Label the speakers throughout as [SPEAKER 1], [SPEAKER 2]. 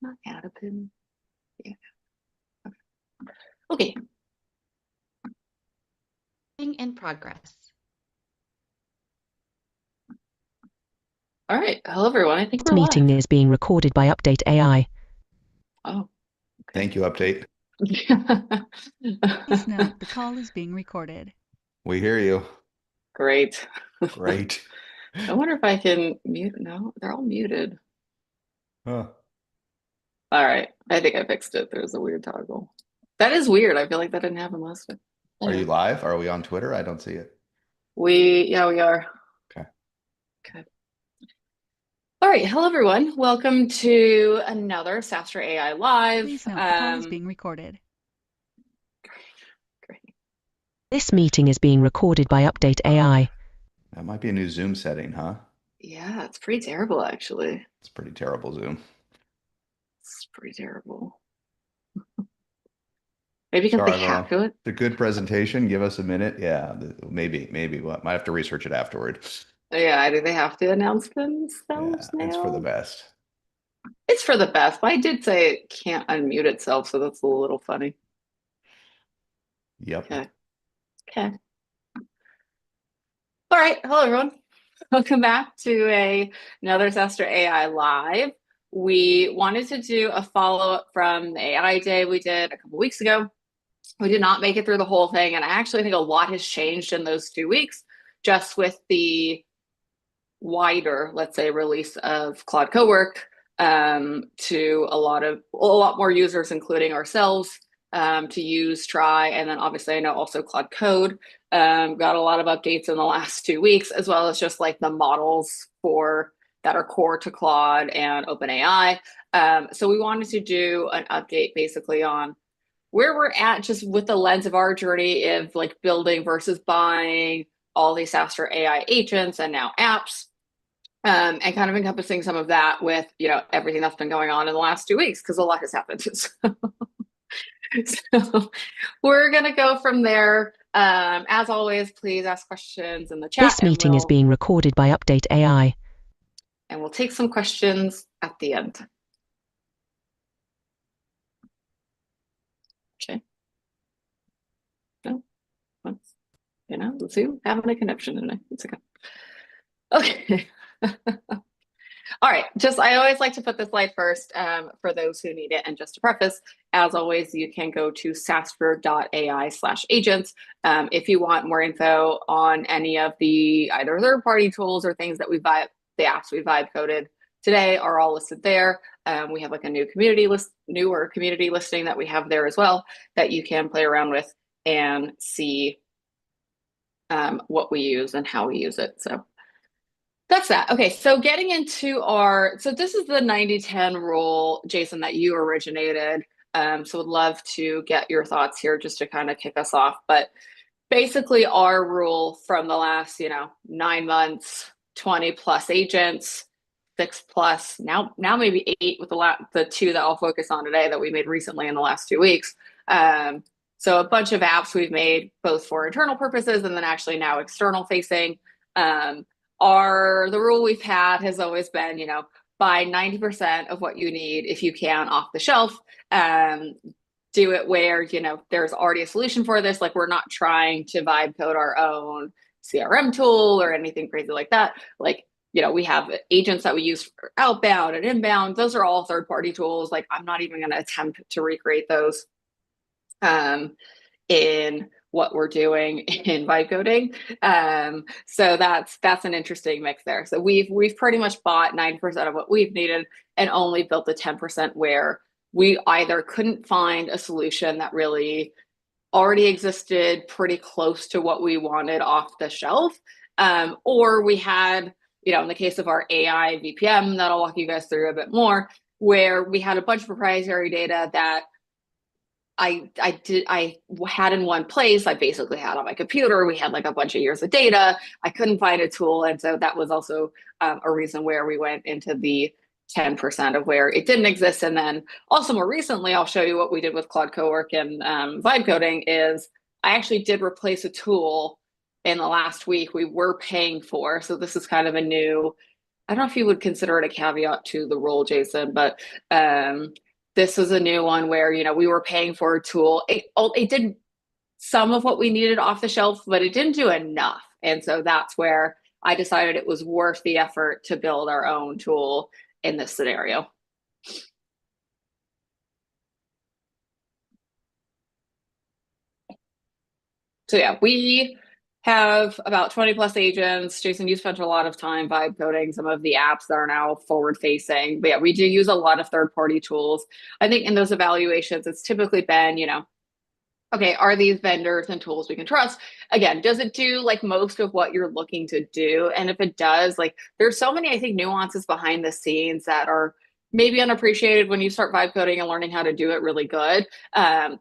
[SPEAKER 1] not add a pin? Yeah. Okay.
[SPEAKER 2] In progress.
[SPEAKER 1] All right. Hello, everyone. I think
[SPEAKER 3] This
[SPEAKER 1] we're
[SPEAKER 3] meeting
[SPEAKER 1] live.
[SPEAKER 3] is being recorded by Update AI.
[SPEAKER 1] Oh, okay.
[SPEAKER 4] Thank you, Update.
[SPEAKER 5] Please note the call is being recorded.
[SPEAKER 4] We hear you.
[SPEAKER 1] Great.
[SPEAKER 4] Great.
[SPEAKER 1] I wonder if I can mute. No, they're all muted.
[SPEAKER 4] Huh.
[SPEAKER 1] All right. I think I fixed it. There's a weird toggle. That is weird. I feel like that didn't happen last time.
[SPEAKER 4] Are you live? Are we on Twitter? I don't see it.
[SPEAKER 1] Yeah, we are.
[SPEAKER 4] Okay.
[SPEAKER 1] Okay. All right. Hello, everyone. Welcome to another SaaStr AI Live.
[SPEAKER 5] Please note the call is being recorded.
[SPEAKER 1] Great.
[SPEAKER 3] This meeting is being recorded by Update AI.
[SPEAKER 4] That might be a new Zoom setting, huh?
[SPEAKER 1] Yeah, it's pretty terrible, actually.
[SPEAKER 4] It's pretty terrible, Zoom.
[SPEAKER 1] It's pretty terrible. Maybe because they have to it.
[SPEAKER 4] The good presentation. Give us a minute. Yeah, maybe. What? Might have to research it afterward.
[SPEAKER 1] Yeah, do they have to announce themselves now?
[SPEAKER 4] It's for the best.
[SPEAKER 1] It's for the best, but I did say it can't unmute itself, so that's a little funny.
[SPEAKER 4] Yep.
[SPEAKER 1] Okay. All right. Hello, everyone. Welcome back to another SaaStr AI Live. We wanted to do a follow-up from the AI day we did a couple weeks ago. We did not make it through the whole thing, and I actually think a lot has changed in those 2 weeks, just with the wider, let's say, release of Claude Cowork to a lot more users, including ourselves, to use, try, and then obviously I know also Claude Code got a lot of updates in the last 2 weeks, as well as just like the models that are core to Claude and OpenAI. So we wanted to do an update basically on where we're at, just with the lens of our journey of like building versus buying all these SaaStr AI agents and now apps, and kind of encompassing some of that with everything that's been going on in the last 2 weeks, because a lot has happened. So we're gonna go from there. As always, please ask questions in the chat.
[SPEAKER 3] This meeting is being recorded by Update AI.
[SPEAKER 1] And we'll take some questions at the end. Okay. No, let's see, having a connection tonight. It's okay. Okay. All right, I always like to put this slide first for those who need it. And just to preface, as always, you can go to SaaStr.ai/agents if you want more info on any of the either third-party tools or things that the apps we vibe coded today are all listed there. We have like a newer community listing that we have there as well that you can play around with and see what we use and how we use it. So that's that. Okay, so getting into this is the 90-10 rule, Jason, that you originated. So would love to get your thoughts here just to kind of kick us off. But basically our rule from the last, 9 months, 20 plus agents, 6 plus, now maybe 8 with the 2 that I'll focus on today that we made recently in the last 2 weeks. So a bunch of apps we've made both for internal purposes and then actually now external facing. The rule we've had has always been, buy 90% of what you need if you can off the shelf. Do it where, there's already a solution for this. Like, we're not trying to vibe code our own CRM tool or anything crazy like that. Like, we have agents that we use for outbound and inbound. Those are all third-party tools. Like, I'm not even going to attempt to recreate those in what we're doing in vibe coding. So that's an interesting mix there. So we've pretty much bought 90% of what we've needed and only built the 10% where we either couldn't find a solution that really already existed pretty close to what we wanted off the shelf, or we had, in the case of our AI VPM, that'll walk you guys through a bit more, where we had a bunch of proprietary data that I had in one place. I basically had on my computer. We had like a bunch of years of data. I couldn't find a tool. And so that was also a reason where we went into the 10% of where it didn't exist. And then also more recently, I'll show you what we did with Claude Cowork and vibe coding is I actually did replace a tool in the last week we were paying for. So this is kind of a new I don't know if you would consider it a caveat to the role, Jason, but this is a new one where, we were paying for a tool. It did some of what we needed off the shelf, but it didn't do enough. And so that's where I decided it was worth the effort to build our own tool in this scenario. So yeah, we have about 20 plus agents. Jason, you spent a lot of time vibe coding some of the apps that are now forward facing. But yeah, we do use a lot of third party tools. I think in those evaluations, it's typically been, okay, are these vendors and tools we can trust? Again, does it do like most of what you're looking to do? And if it does, like there's so many, I think, nuances behind the scenes that are maybe unappreciated when you start vibe coding and learning how to do it really good.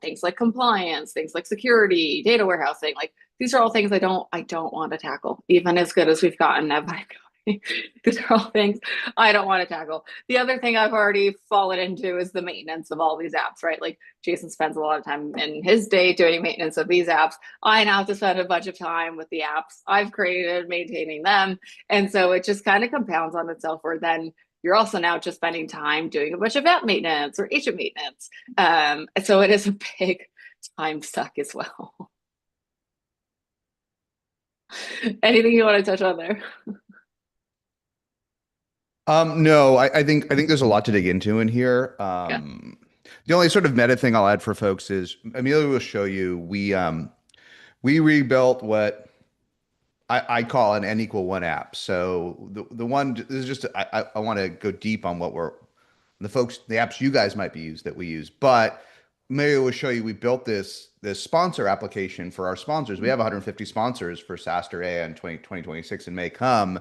[SPEAKER 1] Things like compliance, things like security, data warehousing, like these are all things I don't want to tackle, even as good as we've gotten at vibe coding. These are all things I don't want to tackle. The other thing I've already fallen into is the maintenance of all these apps, right? Like Jason spends a lot of time in his day doing maintenance of these apps. I now have to spend a bunch of time with the apps I've created, maintaining them. And so it just kind of compounds on itself, where then you're also now just spending time doing a bunch of app maintenance or agent maintenance. So it is a big time suck as well. Anything you want to touch on there?
[SPEAKER 4] No, I think there's a lot to dig into in here.
[SPEAKER 1] Yeah.
[SPEAKER 4] The only sort of meta thing I'll add for folks is Amelia will show you we rebuilt what I call an n=1 app. So the one this is just I want to go deep on what the apps you guys might be used that we use, but Amelia will show you we built this sponsor application for our sponsors. We have 150 sponsors for SaaStr AI in 2026 and may come.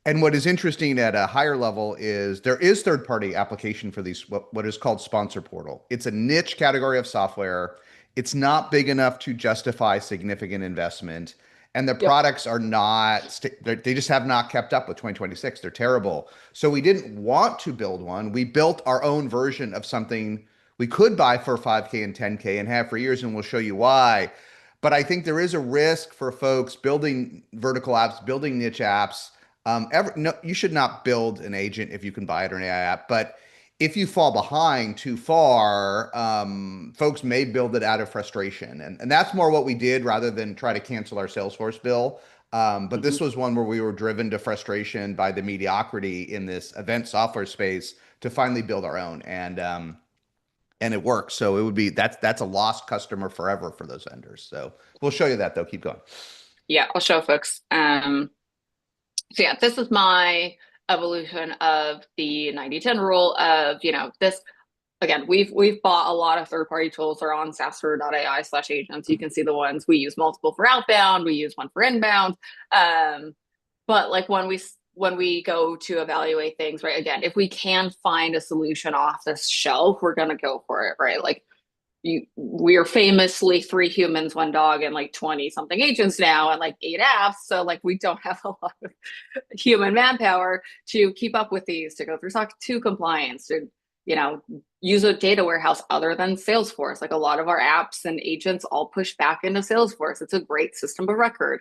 [SPEAKER 4] And what is interesting at a higher level is there is third-party application for these, what is called Sponsor Portal. It's a niche category of software. It's not big enough to justify significant investment. And the products are not, they just have not kept up with 2026. They're terrible. So we didn't want to build one. We built our own version of something we could buy for 5K and 10K and have for years, and we'll show you why. But I think there is a risk for folks building vertical apps, building niche apps. No, you should not build an agent if you can buy it or an AI app. But if you fall behind too far, folks may build it out of frustration. And that's more what we did rather than try to cancel our Salesforce bill. But this was one where we were driven to frustration by the mediocrity in this event software space to finally build our own. And it works. So it would be that's a lost customer forever for those vendors. So we'll show you that though. Keep going.
[SPEAKER 1] Yeah, I'll show folks. So yeah, this is my evolution of the 90-10 rule of, this, again, we've bought a lot of third-party tools. They're on SaaStr.ai/agents. You can see the ones we use multiple for outbound, we use one for inbound. But like when we go to evaluate things, right, again, if we can find a solution off the shelf, we're gonna go for it, right? Like we are famously 3 humans, 1 dog, and like 20 something agents now, and like 8 apps. So like we don't have a lot of human manpower to keep up with these, to go through SOC 2 compliance, to use a data warehouse other than Salesforce. Like a lot of our apps and agents all push back into Salesforce. It's a great system of record.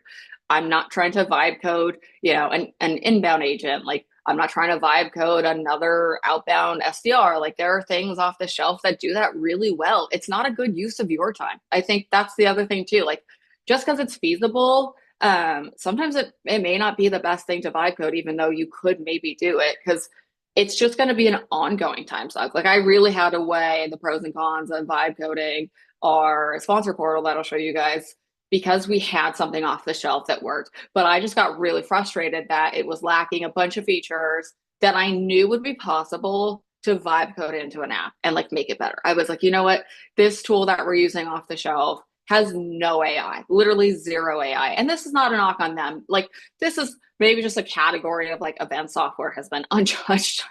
[SPEAKER 1] I'm not trying to vibe code, an inbound agent. Like I'm not trying to vibe code another outbound SDR. Like there are things off the shelf that do that really well. It's not a good use of your time. I think that's the other thing too. Like just because it's feasible, sometimes it may not be the best thing to vibe code, even though you could maybe do it, because it's just going to be an ongoing time suck. Like I really had to weigh the pros and cons of vibe coding our sponsor portal that I'll show you guys, because we had something off the shelf that worked. But I just got really frustrated that it was lacking a bunch of features that I knew would be possible to vibe code into an app and like make it better. I was like, you know what? This tool that we're using off the shelf has no AI, literally 0 AI. And this is not a knock on them. Like this is maybe just a category of like event software has been untouched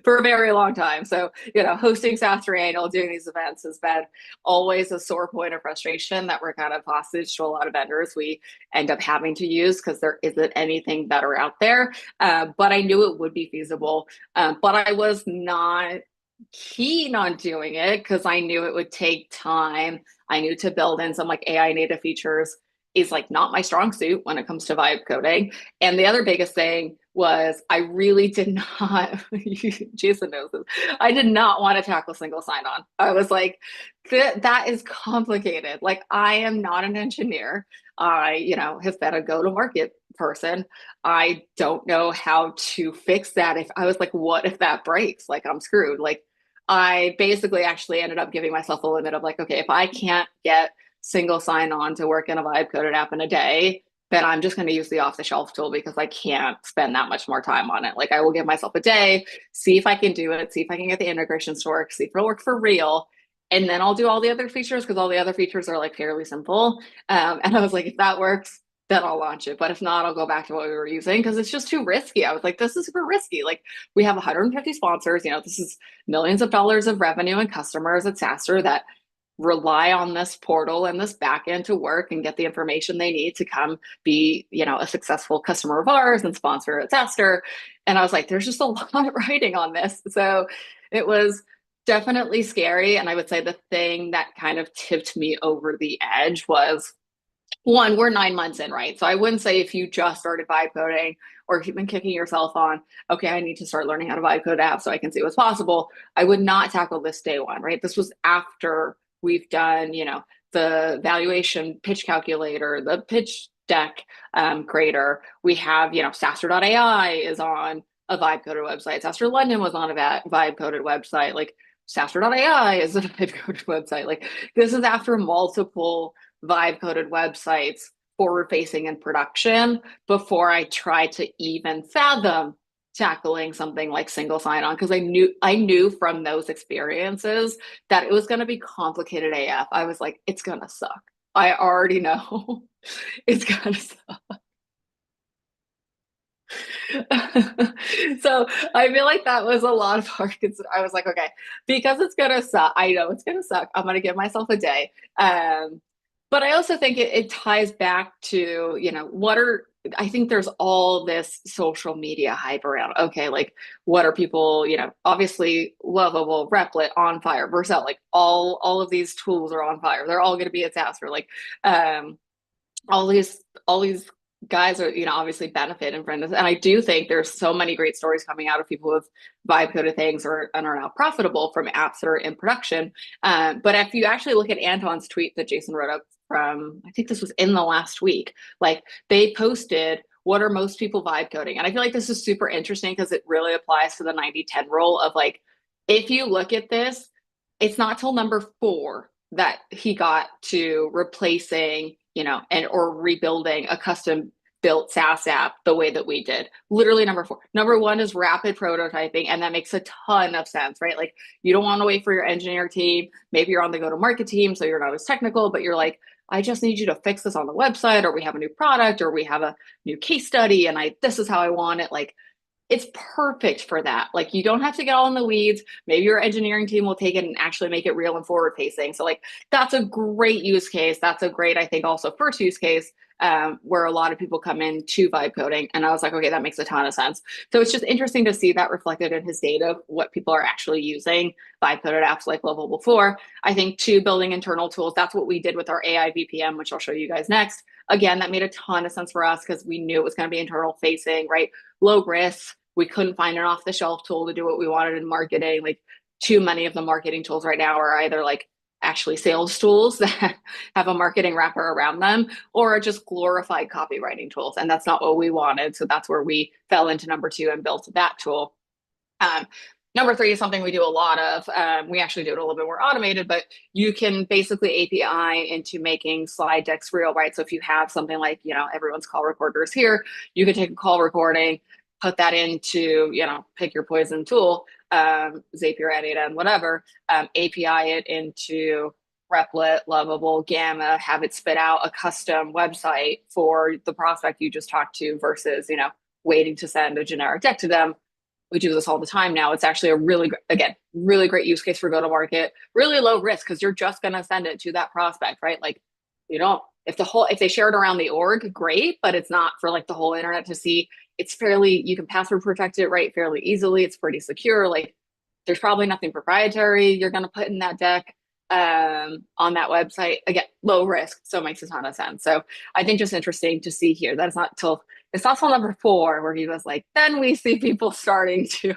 [SPEAKER 1] for a very long time. So, hosting SaaStr Annual, doing these events has been always a sore point of frustration that we're kind of hostage to a lot of vendors we end up having to use because there isn't anything better out there. But I knew it would be feasible. But I was not keen on doing it because I knew it would take time. I knew to build in some like AI native features is like not my strong suit when it comes to vibe coding. And the other biggest thing was I really did not, Jason knows this, I did not want to tackle single sign-on. I was like, that is complicated. Like, I am not an engineer. I, have been a go-to-market person. I don't know how to fix that. If I was like, what if that breaks? Like, I'm screwed. Like, I basically actually ended up giving myself a limit of like, okay, if I can't get single sign-on to work in a vibe coded app in a day, then I'm just going to use the off-the-shelf tool because I can't spend that much more time on it. Like, I will give myself a day, see if I can do it, see if I can get the integrations to work, see if it'll work for real. And then I'll do all the other features because all the other features are like fairly simple. And I was like, if that works, then I'll launch it. But if not, I'll go back to what we were using because it's just too risky. I was like, this is super risky. Like, we have 150 sponsors, this is millions of dollars of revenue and customers at SaaStr that rely on this portal and this backend to work and get the information they need to come be, a successful customer of ours and sponsor at SaaStr. And I was like, there's just a lot riding on this. So it was definitely scary. And I would say the thing that kind of tipped me over the edge was, one, we're 9 months in, right? So I wouldn't say if you just started vibe coding or if you've been kicking yourself on, okay, I need to start learning how to vibe code apps so I can see what's possible. I would not tackle this day one, right? This was after we've done, the valuation pitch calculator, the pitch deck creator. We have, SaaStr.ai is on a vibe coded website. SaaStr London was on a vibe coded website. Like, SaaStr.ai is a vibe coded website. Like, this is after multiple vibe coded websites forward facing in production before I tried to even fathom tackling something like single sign on, because I knew from those experiences that it was going to be complicated AF. I was like, it's going to suck. I already know it's going to suck. So I feel like that was a lot of hard I was like, okay, because it's going to suck. I know it's going to suck. I'm going to give myself a day. But I also think it ties back to, I think there's all this social media hype around, okay, like, what are people, obviously Lovable, Replit, On Fire, Vercel, like all of these tools are on fire. They're all going to be at SaaStr. Like, all these guys are, obviously benefit and friends. And I do think there's so many great stories coming out of people who have vibe coded things and are now profitable from apps that are in production. But if you actually look at Anton's tweet that Jason wrote up from, I think this was in the last week, like, they posted, what are most people vibe coding? And I feel like this is super interesting because it really applies to the 90-10 rule of like, if you look at this, it's not till number 4 that he got to replacing, or rebuilding a custom built SaaS app the way that we did. Literally number 4. Number 1 is rapid prototyping, and that makes a ton of sense, right? Like, you don't want to wait for your engineer team. Maybe you're on the go-to-market team, so you're not as technical, but you're like, I just need you to fix this on the website, or we have a new product, or we have a new case study, and this is how I want it. Like, it's perfect for that. Like, you don't have to get all in the weeds. Maybe your engineering team will take it and actually make it real and forward facing. So like, that's a great use case. That's a great, I think, also first use case where a lot of people come in to vibe coding. And I was like, okay, that makes a ton of sense. So it's just interesting to see that reflected in his data of what people are actually using vibe coded apps like Lovable for. I think 2, building internal tools. That's what we did with our AI VPM, which I'll show you guys next. Again, that made a ton of sense for us because we knew it was going to be internal facing, right? Low risk. We couldn't find an off-the-shelf tool to do what we wanted in marketing. Like, too many of the marketing tools right now are either like actually sales tools that have a marketing wrapper around them, or are just glorified copywriting tools. And that's not what we wanted. So that's where we fell into number 2 and built that tool. Number 3 is something we do a lot of. We actually do it a little bit more automated, but you can basically API into making slide decks real, right? So if you have something like, everyone's call recorders here, you can take a call recording, put that into, pick your poison tool, Zapier, Adyen, whatever, API it into Replit, Lovable, Gamma, have it spit out a custom website for the prospect you just talked to versus, waiting to send a generic deck to them. We do this all the time now. It's actually a really great use case for go-to-market, really low risk because you're just going to send it to that prospect, right? Like, if they share it around the org, great, but it's not for like the whole internet to see. It's you can password protect it, right, fairly easily. It's pretty secure. Like, there's probably nothing proprietary you're going to put in that deck. on that website. Again, low risk, so it makes a ton of sense. So I think just interesting to see here that it's not till number 4 where he was like, then we see people starting to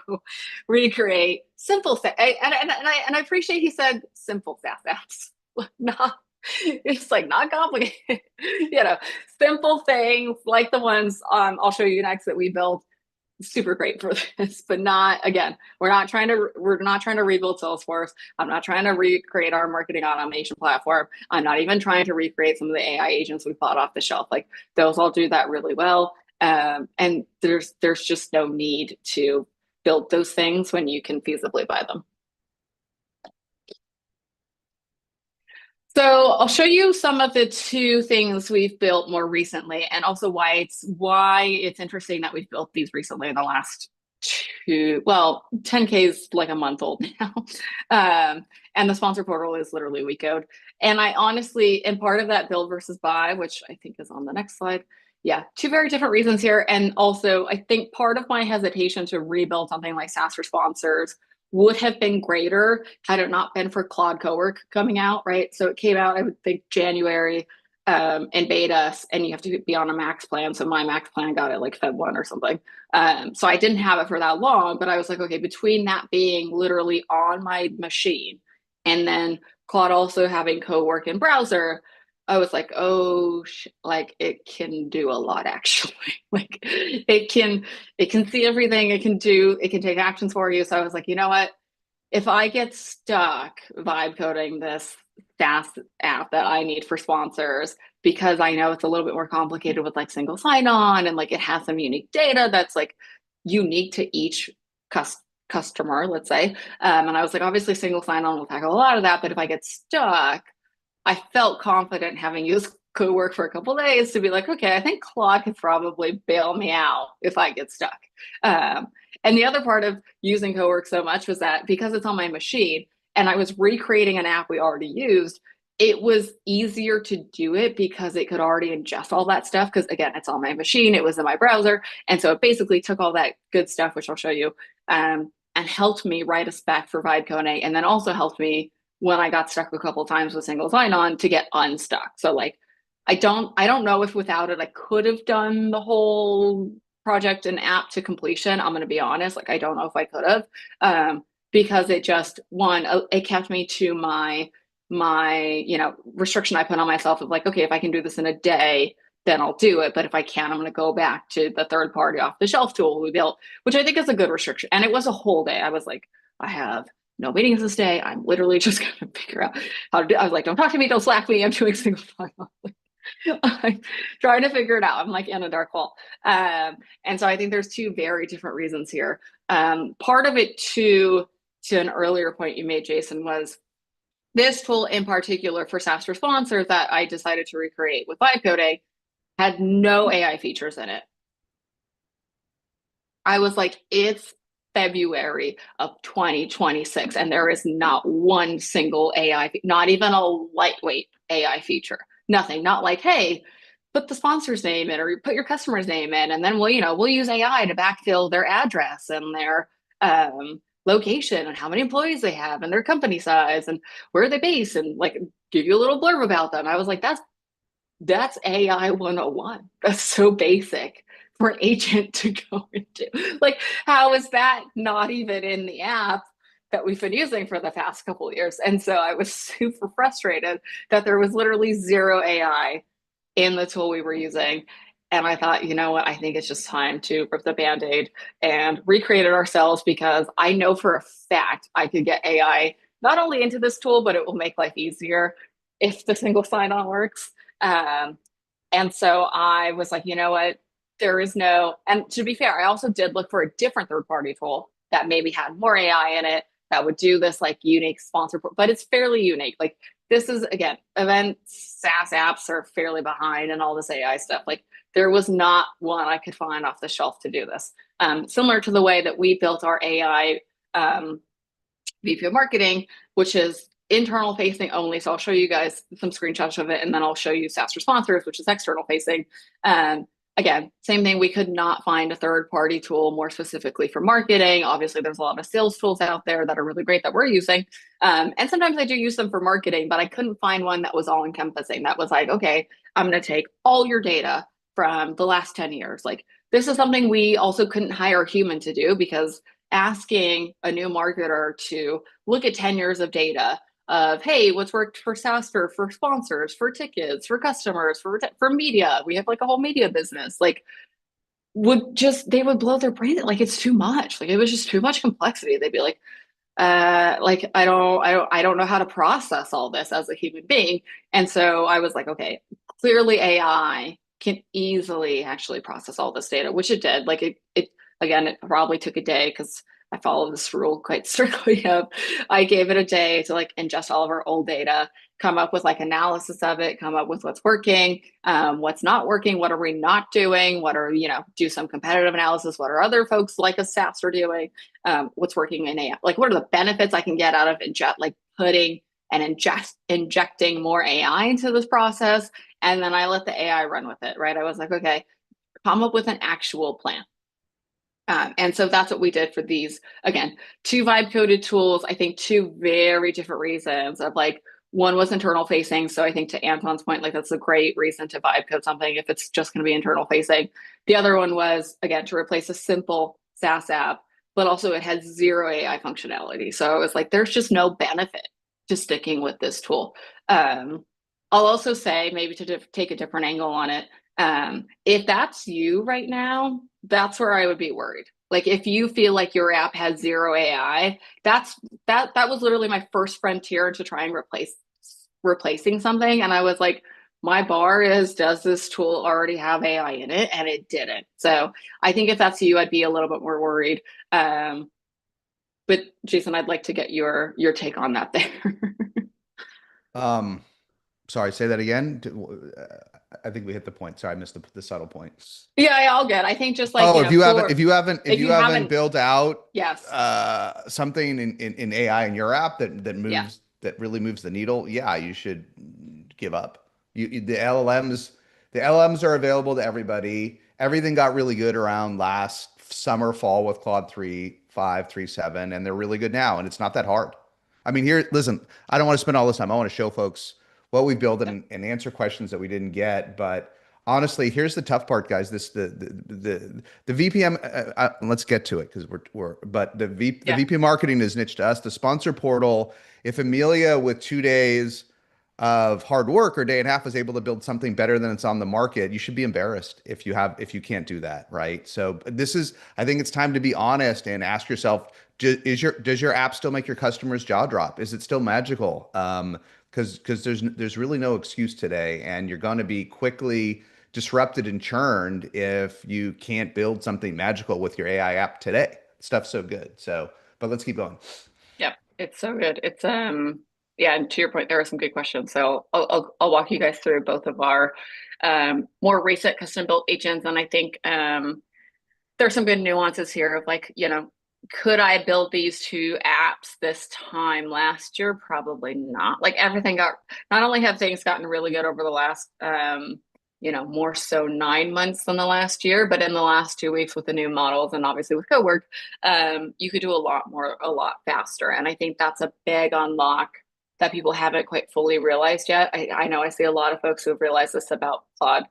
[SPEAKER 1] recreate simple and I appreciate he said simple SaaS apps, not it's like not complicated, simple things like the ones I'll show you next that we built. Super great for this, but not, again, we're not trying to rebuild Salesforce. I'm not trying to recreate our marketing automation platform. I'm not even trying to recreate some of the AI agents we bought off the shelf. Like those all do that really well. And there's just no need to build those things when you can feasibly buy them. So I'll show you some of the 2 things we've built more recently, and also why it's interesting that we've built these recently in the last 10K is like a month old now. And the sponsor portal is literally weak code. And I honestly, and part of that build versus buy, which I think is on the next slide. Yeah, 2 very different reasons here. And also I think part of my hesitation to rebuild something like SaaStr sponsors would have been greater had it not been for Claude Cowork coming out, right? So it came out, I would think, January in beta, and you have to be on a max plan. So my max plan got it like Feb 1 or something. So I didn't have it for that long, but I was like, okay, between that being literally on my machine and then Claude also having Cowork in browser, I was like, oh, like it can do a lot actually. Like it can see everything. It can take actions for you. So I was like, you know what? If I get stuck vibe coding this SaaS app that I need for sponsors, because I know it's a little bit more complicated with like single sign-on and like it has some unique data that's like unique to each customer, let's say. And I was like, obviously single sign-on will tackle a lot of that, but if I get stuck, I felt confident having used Cowork for a couple of days to be like, okay, I think Claude could probably bail me out if I get stuck. And the other part of using Cowork so much was that because it's on my machine and I was recreating an app we already used, it was easier to do it because it could already ingest all that stuff. Because again, it's on my machine, it was in my browser. And so it basically took all that good stuff, which I'll show you, and helped me write a spec for vibe coding, and then also helped me when I got stuck a couple of times with single sign-on to get unstuck. So like, I don't know if without it, I could have done the whole project and app to completion. I'm going to be honest. Like, I don't know if I could have, because it just, it kept me to my, restriction I put on myself of like, okay, if I can do this in a day, then I'll do it. But if I can't, I'm going to go back to the third party off the shelf tool we built, which I think is a good restriction. And it was a whole day. I was like, I have no meetings this day. I'm literally just going to figure out how to do. I was like, don't talk to me, don't Slack me. I'm doing single sign-on. I'm trying to figure it out. I'm like in a dark hole. And so I think there's 2 very different reasons here. Part of it to an earlier point you made, Jason, was this tool in particular for SaaStr sponsors that I decided to recreate with vibe coding had no AI features in it. I was like, it's February of 2026, and there is not one single AI, not even a lightweight AI feature. Nothing. Not like, hey, put the sponsor's name in or put your customer's name in, and then we'll use AI to backfill their address and their location and how many employees they have and their company size and where they base and like give you a little blurb about them. I was like, that's AI 101. That's so basic for an agent to go into. Like, how is that not even in the app that we've been using for the past couple of years? And so I was super frustrated that there was literally 0 AI in the tool we were using. And I thought, you know what, I think it's just time to rip the Band-Aid and recreate it ourselves, because I know for a fact I could get AI not only into this tool, but it will make life easier if the single sign-on works. And so I was like, you know what, and to be fair, I also did look for a different third-party tool that maybe had more AI in it that would do this like unique sponsor, but it's fairly unique. Like this is, again, event SaaS apps are fairly behind and all this AI stuff. Like there was not one I could find off the shelf to do this. Similar to the way that we built our AI VP of marketing, which is internal facing only. So I'll show you guys some screenshots of it, and then I'll show you SaaStr sponsors, which is external facing. again, same thing. We could not find a third-party tool more specifically for marketing. Obviously, there's a lot of sales tools out there that are really great that we're using. And sometimes I do use them for marketing, but I couldn't find one that was all encompassing. That was like, okay, I'm going to take all your data from the last 10 years. Like, this is something we also couldn't hire a human to do, because asking a new marketer to look at 10 years of data of, hey, what's worked for SaaStr, for sponsors, for tickets, for customers, for media. We have like a whole media business. Like, they would blow their brain. Like, it's too much. Like, it was just too much complexity. They'd be like, I don't know how to process all this as a human being. And so I was like, okay, clearly AI can easily actually process all this data, which it did. Like, it again, it probably took a day, because I follow this rule quite strictly of, I gave it a day to like ingest all of our old data, come up with like analysis of it, come up with what's working, what's not working, what are we not doing, what are, do some competitive analysis, what are other folks like a SaaS are doing, what's working in AI, like what are the benefits I can get out of putting and injecting more AI into this process. And then I let the AI run with it, right? I was like, okay, come up with an actual plan. And so that's what we did for these, again, two vibe coded tools. I think two very different reasons of like, one was internal facing. So I think to Anton's point, like that's a great reason to vibe code something if it's just going to be internal facing. The other one was, again, to replace a simple SaaS app, but also it had zero AI functionality. So it was like, there's just no benefit to sticking with this tool. I'll also say, maybe to take a different angle on it, if that's you right now, that's where I would be worried. Like, if you feel like your app has zero AI, that was literally my first frontier to try and replacing something. And I was like, my bar is, does this tool already have AI in it? And it didn't. So I think if that's you, I'd be a little bit more worried. But Jason, I'd like to get your take on that there.
[SPEAKER 4] Sorry, say that again. I think we hit the point. Sorry, I missed the subtle points.
[SPEAKER 1] Yeah, all good. I think just like,
[SPEAKER 4] oh, if you haven't built out
[SPEAKER 1] yes,
[SPEAKER 4] something in AI in your app that moves,
[SPEAKER 1] yeah,
[SPEAKER 4] that really moves the needle, yeah, you should give up. The LLMs are available to everybody. Everything got really good around last summer, fall with Claude 3.5, 3.7, and they're really good now. And it's not that hard. I mean, listen, I don't want to spend all this time. I want to show folks what we built and answer questions that we didn't get. But honestly, here's the tough part, guys. The VPM. Let's get to it, because the VP marketing is niche to us. The sponsor portal. If Amelia, with 2 days of hard work or day and a half, is able to build something better than it's on the market, you should be embarrassed if you can't do that, right? So I think it's time to be honest and ask yourself, does your app still make your customers jaw drop? Is it still magical? Because there's really no excuse today, and you're going to be quickly disrupted and churned if you can't build something magical with your AI app today. Stuff's so good. So, but let's keep going.
[SPEAKER 1] Yep, it's so good. It's yeah, and to your point, there are some good questions. So I'll walk you guys through both of our more recent custom built agents, and I think there's some good nuances here of like, could I build these two apps this time last year? Probably not. Like, not only have things gotten really good over the last, more so 9 months than the last year, but in the last 2 weeks with the new models and obviously with Cowork, you could do a lot faster. And I think that's a big unlock that people haven't quite fully realized yet. I know I see a lot of folks who have realized this about Claude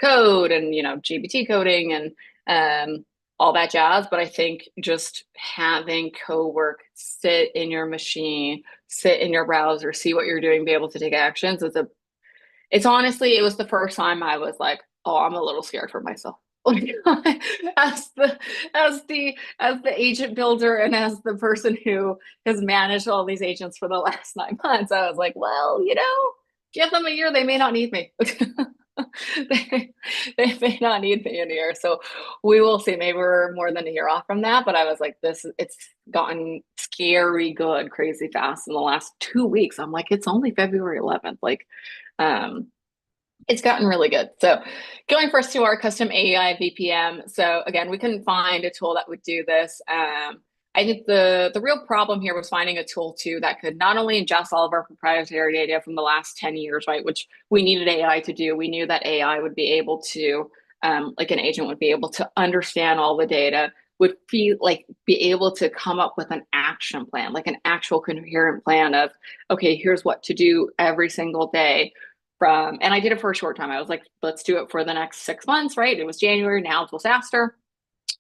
[SPEAKER 1] Code and, GPT coding and all that jazz. But I think just having Cowork sit in your machine, sit in your browser, see what you're doing, be able to take actions it was the first time I was like, oh, I'm a little scared for myself. as the agent builder and as the person who has managed all these agents for the last 9 months, I was like, well, give them a year, they may not need me. they may not need me in a year. So we will see. Maybe we're more than a year off from that. But I was like, it's gotten scary good, crazy fast in the last 2 weeks. I'm like, it's only February 11th. Like, it's gotten really good. So going first to our custom AEI VPM. So again, we couldn't find a tool that would do this. I think the real problem here was finding a tool too that could not only ingest all of our proprietary data from the last 10 years, right, which we needed AI to do. We knew that AI would be able to like an agent would be able to understand all the data, would be able to come up with an action plan, like an actual coherent plan of, okay, here's what to do every single day from, and I did it for a short time. I was like, let's do it for the next 6 months, right? It was January, now it's SaaStr.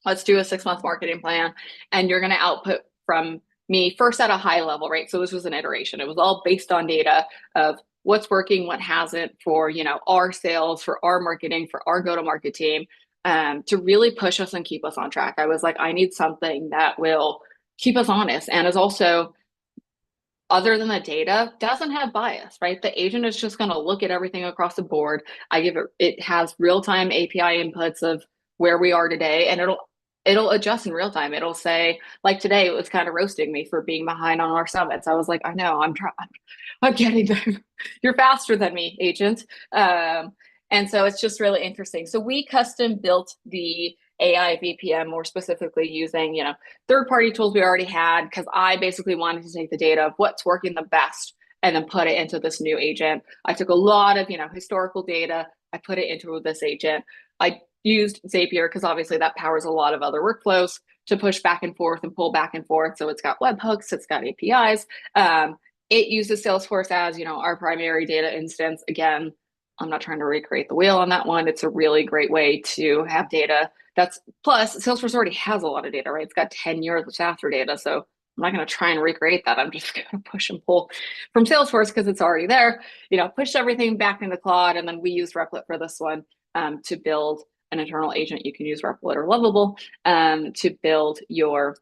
[SPEAKER 1] Let's do a 6 month marketing plan. And you're going to output from me first at a high level, right? So this was an iteration. It was all based on data of what's working, what hasn't for, our sales, for our marketing, for our go-to-market team, to really push us and keep us on track. I was like, I need something that will keep us honest and is also, other than the data, doesn't have bias, right? The agent is just going to look at everything across the board. It has real-time API inputs of where we are today, and it'll adjust in real time. It'll say, like today, it was kind of roasting me for being behind on our summits. I was like, I know, I'm getting there. You're faster than me, agent. And so it's just really interesting. So we custom built the AI VPM, more specifically using, third-party tools we already had, because I basically wanted to take the data of what's working the best and then put it into this new agent. I took a lot of, historical data. I put it into this agent. I used Zapier because obviously that powers a lot of other workflows to push back and forth and pull back and forth. So it's got webhooks, it's got APIs. It uses Salesforce as, our primary data instance. Again, I'm not trying to recreate the wheel on that one. It's a really great way to have data. That's plus Salesforce already has a lot of data, right? It's got 10 years of SaaStr data. So I'm not going to try and recreate that. I'm just going to push and pull from Salesforce because it's already there, push everything back in the cloud. And then we used Replit for this one to build an internal agent. You can use Replit or Lovable to build your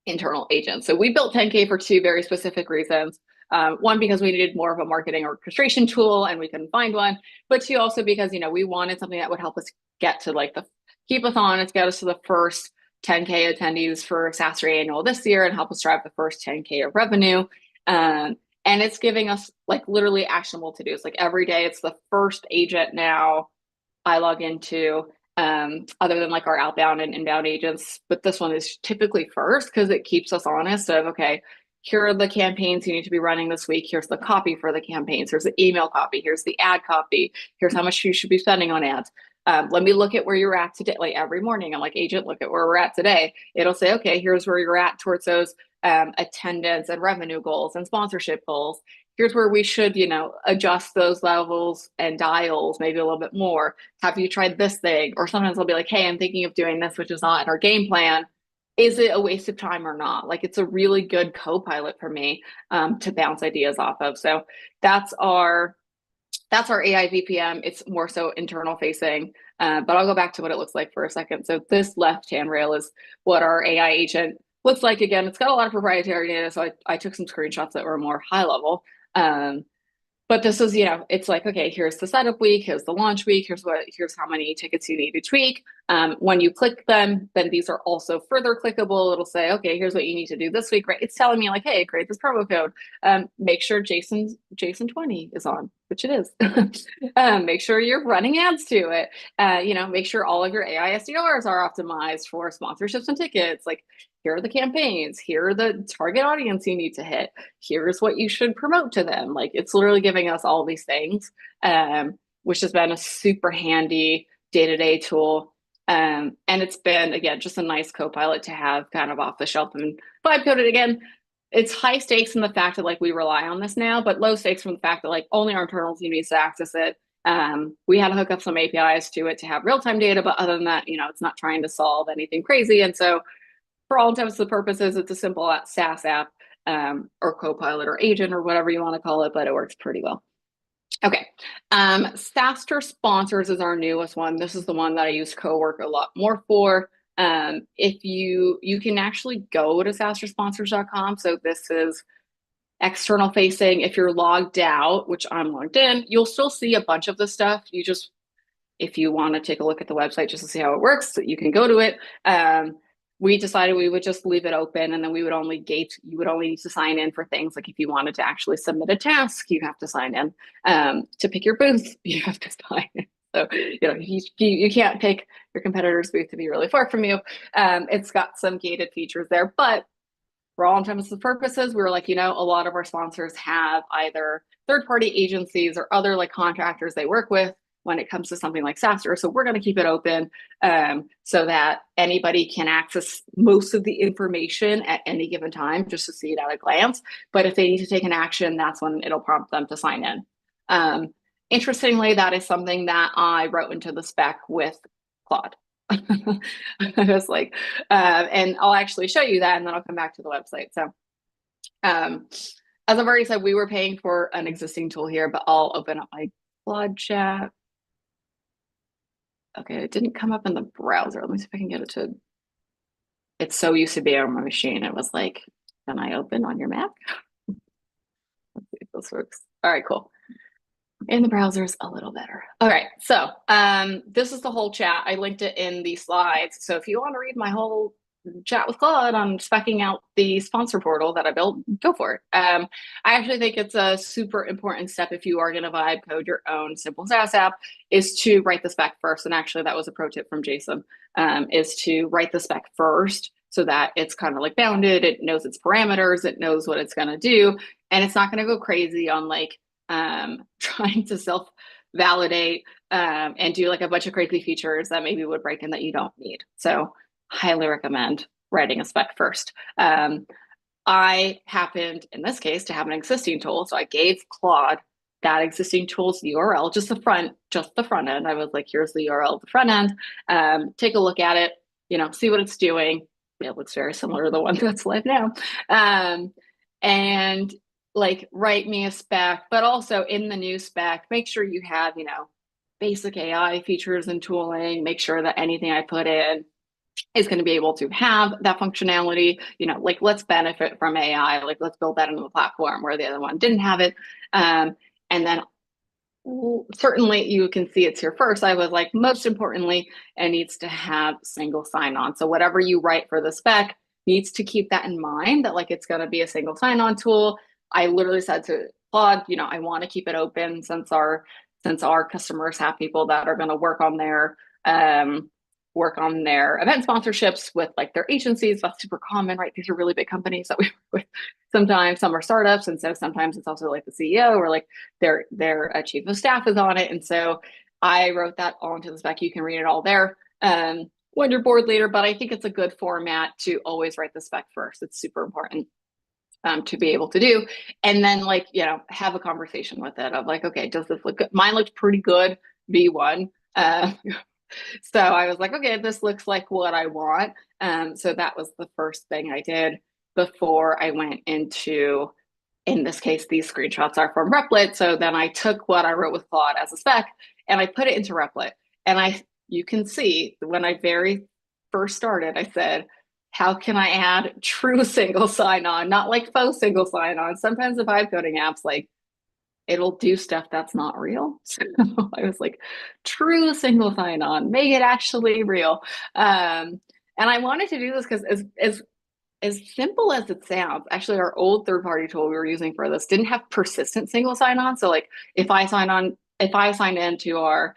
[SPEAKER 1] internal agent. So we built 10K for two very specific reasons. One, because we needed more of a marketing orchestration tool and we couldn't find one, but two, also because, we wanted something that would help us get to keep us honest, get us to the first 10K attendees for SaaStr annual this year and help us drive the first 10K of revenue. And it's giving us literally actionable to-dos. Every day it's the first agent now I log into, other than our outbound and inbound agents, but this one is typically first because it keeps us honest of, okay, here are the campaigns you need to be running this week. Here's the copy for the campaigns. Here's the email copy. Here's the ad copy. Here's how much you should be spending on ads. Let me look at where you're at today. Every morning, I'm like, agent, look at where we're at today. It'll say, okay, here's where you're at towards those attendance and revenue goals and sponsorship goals. Here's where we should, adjust those levels and dials maybe a little bit more. Have you tried this thing? Or sometimes I'll be like, hey, I'm thinking of doing this, which is not in our game plan. Is it a waste of time or not? It's a really good co-pilot for me to bounce ideas off of. So that's our AI VPM. It's more so internal facing, but I'll go back to what it looks like for a second. So this left-hand rail is what our AI agent looks like. Again, it's got a lot of proprietary data. So I took some screenshots that were more high level. But this is, it's okay, here's the setup week, here's the launch week, here's how many tickets you need each week. When you click them, then these are also further clickable. It'll say, okay, here's what you need to do this week, right? It's telling me hey, create this promo code. Make sure Jason 20 is on, which it is. Make sure you're running ads to it. Make sure all of your AI SDRs are optimized for sponsorships and tickets. Here are the campaigns. Here are the target audience you need to hit. Here's what you should promote to them. It's literally giving us all these things, which has been a super handy day-to-day tool. And it's been, again, just a nice co-pilot to have kind of off the shelf and vibe coded. Again, it's high stakes in the fact that we rely on this now, but low stakes from the fact that only our internal team needs to access it. We had to hook up some APIs to it to have real-time data, but other than that, it's not trying to solve anything crazy. And so for all intents and purposes, it's a simple SaaS app or Copilot or agent or whatever you want to call it, but it works pretty well. Okay, SaaStr Sponsors is our newest one. This is the one that I use Cowork a lot more for. If you can actually go to SaaStrSponsors.com. So this is external facing. If you're logged out, which I'm logged in, you'll still see a bunch of the stuff. If you want to take a look at the website just to see how it works, you can go to it. We decided we would just leave it open, and then you would only need to sign in for things if you wanted to actually submit a task, you have to sign in. To pick your booth, you have to sign in. So, you can't pick your competitor's booth to be really far from you. It's got some gated features there, but for all intents and purposes, we were a lot of our sponsors have either third-party agencies or other contractors they work with when it comes to something like SaaStr. So we're going to keep it open so that anybody can access most of the information at any given time just to see it at a glance. But if they need to take an action, that's when it'll prompt them to sign in. Interestingly, that is something that I wrote into the spec with Claude. I was like, and I'll actually show you that, and then I'll come back to the website. So as I've already said, we were paying for an existing tool here, but I'll open up my Claude chat. Okay, it didn't come up in the browser. Let me see if I can get it to, it's so used to be on my machine. It was like, can I open on your Mac? Let's see if this works. All right, cool. In the browser's a little better. All right, so this is the whole chat. I linked it in the slides. So if you want to read my whole chat with Claude on speccing out the sponsor portal that I built, go for it. I actually think it's a super important step if you are going to vibe code your own simple SaaS app, is to write the spec first. And actually that was a pro tip from Jason, is to write the spec first so that it's kind of like bounded. It knows its parameters, it knows what it's going to do, and it's not going to go crazy on like trying to self-validate and do like a bunch of crazy features that maybe would break in that you don't need. So highly recommend writing a spec first. I happened in this case to have an existing tool, so I gave Claude that existing tool's URL, just the front end. I was like, here's the URL of the front end. Take a look at it, see what it's doing. It looks very similar to the one that's live now. And like write me a spec, but also in the new spec, make sure you have, basic AI features and tooling, make sure that anything I put in is going to be able to have that functionality, like let's benefit from AI, like let's build that into the platform where the other one didn't have it. And then certainly you can see it's here first. I was like, most importantly, it needs to have single sign-on. So whatever you write for the spec needs to keep that in mind, that like it's going to be a single sign-on tool. I literally said to Claude, I want to keep it open since our customers have people that are going to work on their event sponsorships with like their agencies. That's super common, right? These are really big companies that we work with. Sometimes some are startups, and so sometimes it's also like the CEO or like their chief of staff is on it. And so I wrote that all into the spec. You can read it all there when you're board leader, but I think it's a good format to always write the spec first. It's super important to be able to do. And then like, have a conversation with it of like, okay, does this look good? Mine looked pretty good, V1. So I was like, okay, this looks like what I want. So that was the first thing I did before I went into, in this case, these screenshots are from Replit. So then I took what I wrote with Claude as a spec and I put it into Replit. And you can see when I very first started, I said, how can I add true single sign-on, not like faux single sign-on? Sometimes the vibe coding apps, like it'll do stuff that's not real. So I was like, true single sign-on, make it actually real. And I wanted to do this because as simple as it sounds, actually our old third-party tool we were using for this didn't have persistent single sign-on. So like if I signed into our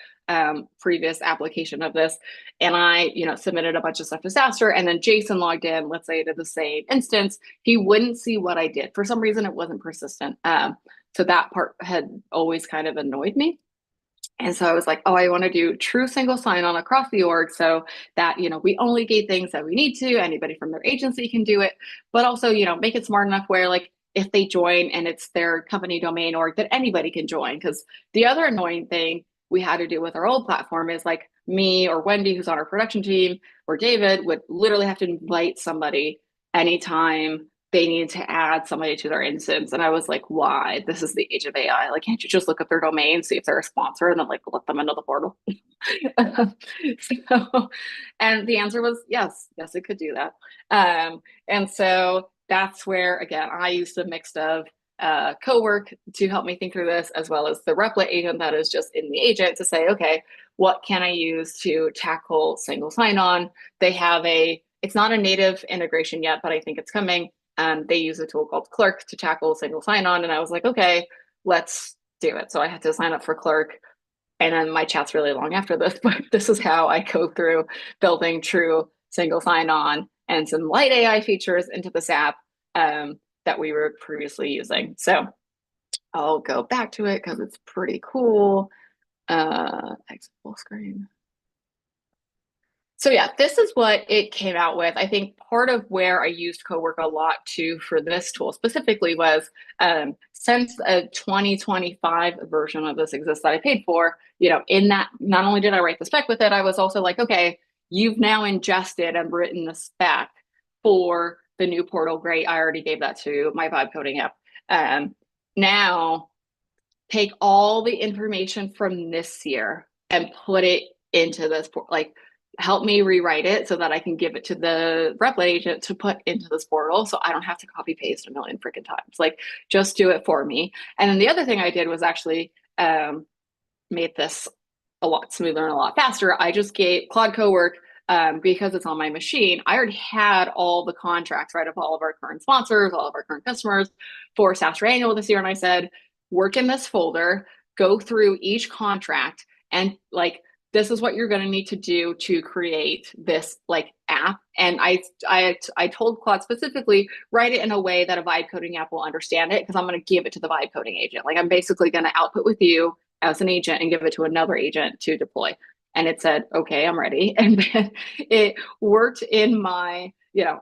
[SPEAKER 1] previous application of this and I submitted a bunch of stuff to SaaStr and then Jason logged in, let's say to the same instance, he wouldn't see what I did. For some reason it wasn't persistent. So that part had always kind of annoyed me. And so I was like, oh, I want to do true single sign-on across the org so that, we only gate things that we need to, anybody from their agency can do it, but also, make it smart enough where like if they join and it's their company domain org that anybody can join. Because the other annoying thing we had to do with our old platform is like me or Wendy, who's on our production team, or David would literally have to invite somebody anytime they needed to add somebody to their instance. And I was like, why? This is the age of AI. Like, can't you just look up their domain, see if they're a sponsor, and then like let them into the portal? And the answer was yes, it could do that. And so that's where, again, I used a mix of co-work to help me think through this, as well as the Replit agent that is just in the agent to say, okay, what can I use to tackle single sign-on? It's not a native integration yet, but I think it's coming. They use a tool called Clerk to tackle single sign-on. And I was like, okay, let's do it. So I had to sign up for Clerk. And then my chat's really long after this, but this is how I go through building true single sign-on and some light AI features into this app that we were previously using. So I'll go back to it because it's pretty cool. Exit full screen. So yeah, this is what it came out with. I think part of where I used Cowork a lot too for this tool specifically was since a 2025 version of this exists that I paid for, in that, not only did I write the spec with it, I was also like, okay, you've now ingested and written the spec for the new portal. Great, I already gave that to my vibe coding app. Now take all the information from this year and put it into this, like help me rewrite it so that I can give it to the Replit agent to put into this portal so I don't have to copy paste a million freaking times. Like just do it for me. And then the other thing I did was actually made this a lot smoother and a lot faster. I just gave Claude Cowork, because it's on my machine, I already had all the contracts, right, of all of our current sponsors, all of our current customers for SaaStr Annual this year. And I said, work in this folder, go through each contract, and like, this is what you're going to need to do to create this like app. And I told Claude specifically, write it in a way that a vibe coding app will understand it, because I'm going to give it to the vibe coding agent. Like I'm basically going to output with you as an agent and give it to another agent to deploy. And it said, okay, I'm ready. And then it worked in my,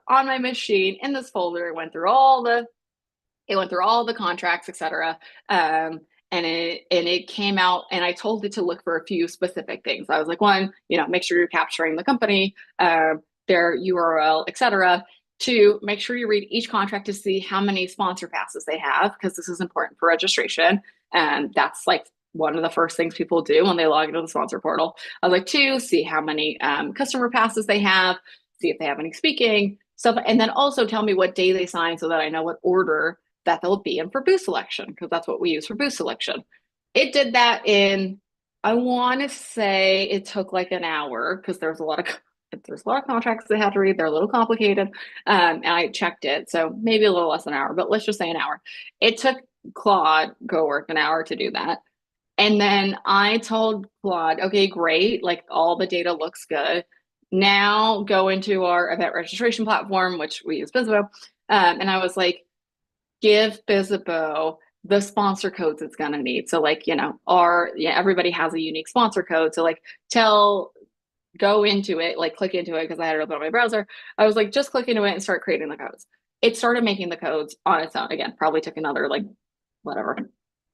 [SPEAKER 1] on my machine in this folder. It went through all the contracts, etc. And it came out, and I told it to look for a few specific things. I was like, one, make sure you're capturing the company, their URL, etc. Two, make sure you read each contract to see how many sponsor passes they have, because this is important for registration. And that's like one of the first things people do when they log into the sponsor portal. I was like, two, see how many customer passes they have, see if they have any speaking stuff, and then also tell me what day they sign so that I know what order that they'll be in for booth selection, because that's what we use for booth selection. It did that in, I want to say it took like an hour, because there's a lot of contracts they had to read. They're a little complicated. And I checked it. So maybe a little less than an hour, but let's just say an hour. It took Claude Cowork an hour to do that. And then I told Claude, okay, great. Like all the data looks good. Now go into our event registration platform, which we use Bizzabo. And I was like, give Bizzabo the sponsor codes it's going to need. So like, everybody has a unique sponsor code. So like go into it, like click into it, because I had it open on my browser. I was like, just click into it and start creating the codes. It started making the codes on its own. Again, probably took another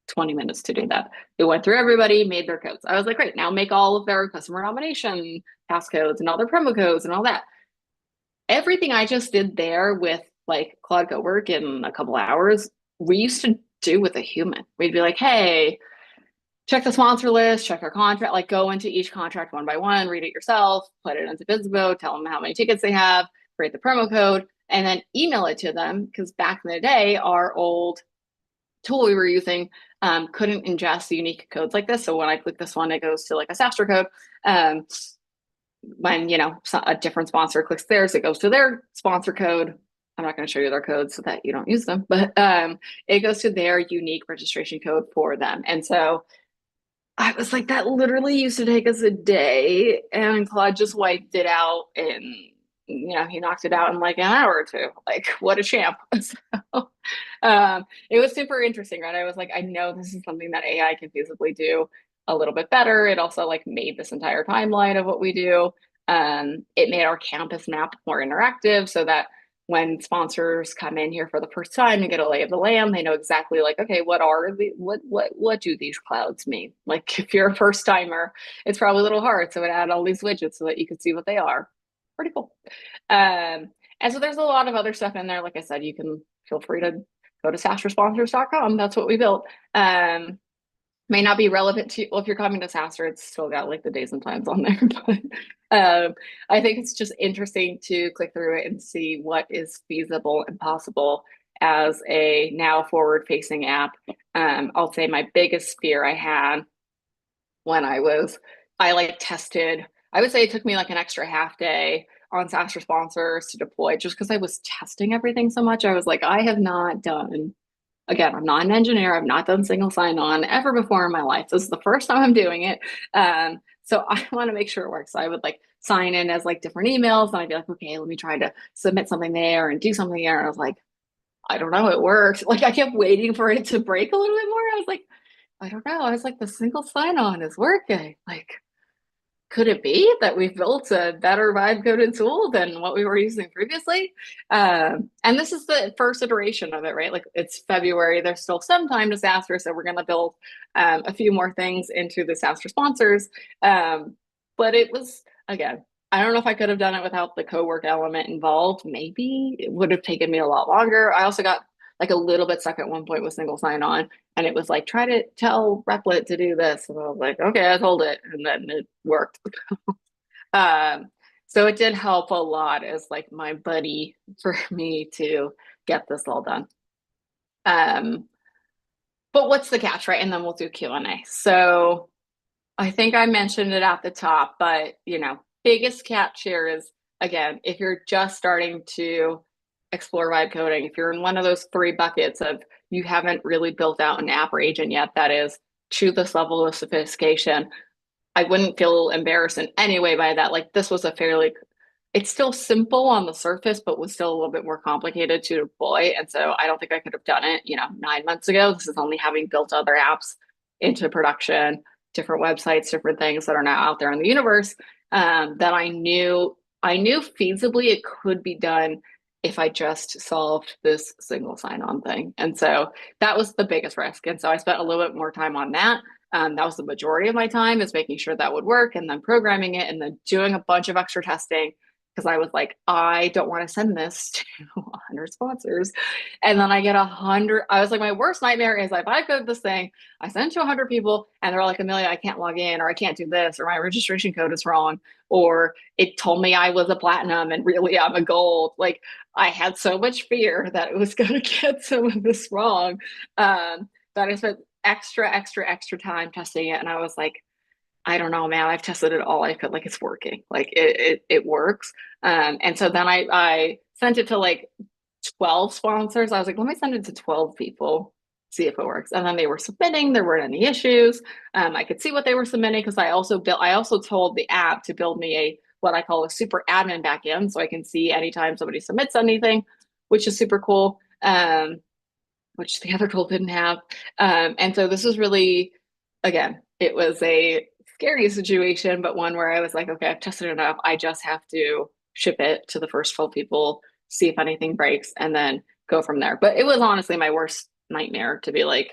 [SPEAKER 1] 20 minutes to do that. It went through everybody, made their codes. I was like, great, now make all of their customer nomination passcodes and all their promo codes and all that. Everything I just did there with like Claude Cowork in a couple hours, we used to do with a human. We'd be like, hey, check the sponsor list, check our contract, like go into each contract one by one, read it yourself, put it into Bizzabo, tell them how many tickets they have, create the promo code, and then email it to them. Because back in the day, our old tool we were using couldn't ingest unique codes like this. So when I click this one, it goes to like a SaaStr code. When a different sponsor clicks theirs, it goes to their sponsor code. I'm not going to show you their codes so that you don't use them, but it goes to their unique registration code for them. And so I was like, that literally used to take us a day, and Claude just wiped it out, and he knocked it out in like an hour or two. Like, what a champ. So it was super interesting, right? I was like, I know this is something that AI can feasibly do a little bit better. It also like made this entire timeline of what we do. It made our campus map more interactive, so that when sponsors come in here for the first time and get a lay of the land, they know exactly like, okay, what do these clouds mean? Like if you're a first timer, it's probably a little hard. So it added all these widgets so that you could see what they are. Pretty cool. And so there's a lot of other stuff in there. Like I said, you can feel free to go to SaaStrsponsors.com. That's what we built. May not be relevant to, well, if you're coming to SaaStr, it's still got like the days and times on there. But I think it's just interesting to click through it and see what is feasible and possible as a now forward-facing app. I'll say my biggest fear I had when I tested, I would say it took me like an extra half day on SaaStr sponsors to deploy, just because I was testing everything so much. I was like, I have not done, again, I'm not an engineer. I've not done single sign-on ever before in my life. This is the first time I'm doing it. So I want to make sure it works. So I would like sign in as like different emails, and I'd be like, okay, let me try to submit something there and do something there. And I was like, I don't know, it worked. Like I kept waiting for it to break a little bit more. I was like, I don't know. I was like, the single sign-on is working. Like, could it be that we've built a better vibe coded tool than what we were using previously? And this is the first iteration of it, right? Like, it's February. There's still some time to SaaStr, so we're going to build a few more things into the SaaStr sponsors. But it was, again, I don't know if I could have done it without the co-work element involved. Maybe it would have taken me a lot longer. I also got like a little bit stuck at one point with single sign-on, and it was like, try to tell Replit to do this. And I was like, okay, I told it, and then it worked. So it did help a lot as like my buddy for me to get this all done. But what's the catch, right? And then we'll do Q&A. So I think I mentioned it at the top, but biggest catch here is, again, if you're just starting to explore vibe coding, if you're in one of those 3 buckets of you haven't really built out an app or agent yet that is to this level of sophistication, I wouldn't feel embarrassed in any way by that. Like, this was it's still simple on the surface, but was still a little bit more complicated to deploy. And so I don't think I could have done it, 9 months ago. This is only having built other apps into production, different websites, different things that are now out there in the universe, that I knew feasibly it could be done if I just solved this single sign-on thing. And so that was the biggest risk. And so I spent a little bit more time on that. That was the majority of my time, is making sure that would work, and then programming it, and then doing a bunch of extra testing, because I was like, I don't want to send this to 100 sponsors. And then I get 100. I was like, my worst nightmare is if I code this thing, I send it to 100 people, and they're like, Amelia, I can't log in, or I can't do this, or my registration code is wrong, or it told me I was a platinum and really I'm a gold. Like, I had so much fear that it was going to get some of this wrong, that I spent extra time testing it. And I was like, I don't know, man, I've tested it all I could. Like, it's working. Like, it works. And so then I sent it to like 12 sponsors. I was like, let me send it to 12 people, see if it works. And then they were submitting, there weren't any issues. I could see what they were submitting, because I also told the app to build me what I call a super admin backend, so I can see anytime somebody submits anything, which is super cool. Which the other tool didn't have. And so this was really, again, it was a scary situation, but one where I was like, okay, I've tested it enough. I just have to ship it to the first 12 people, see if anything breaks, and then go from there. But it was honestly my worst nightmare to be like,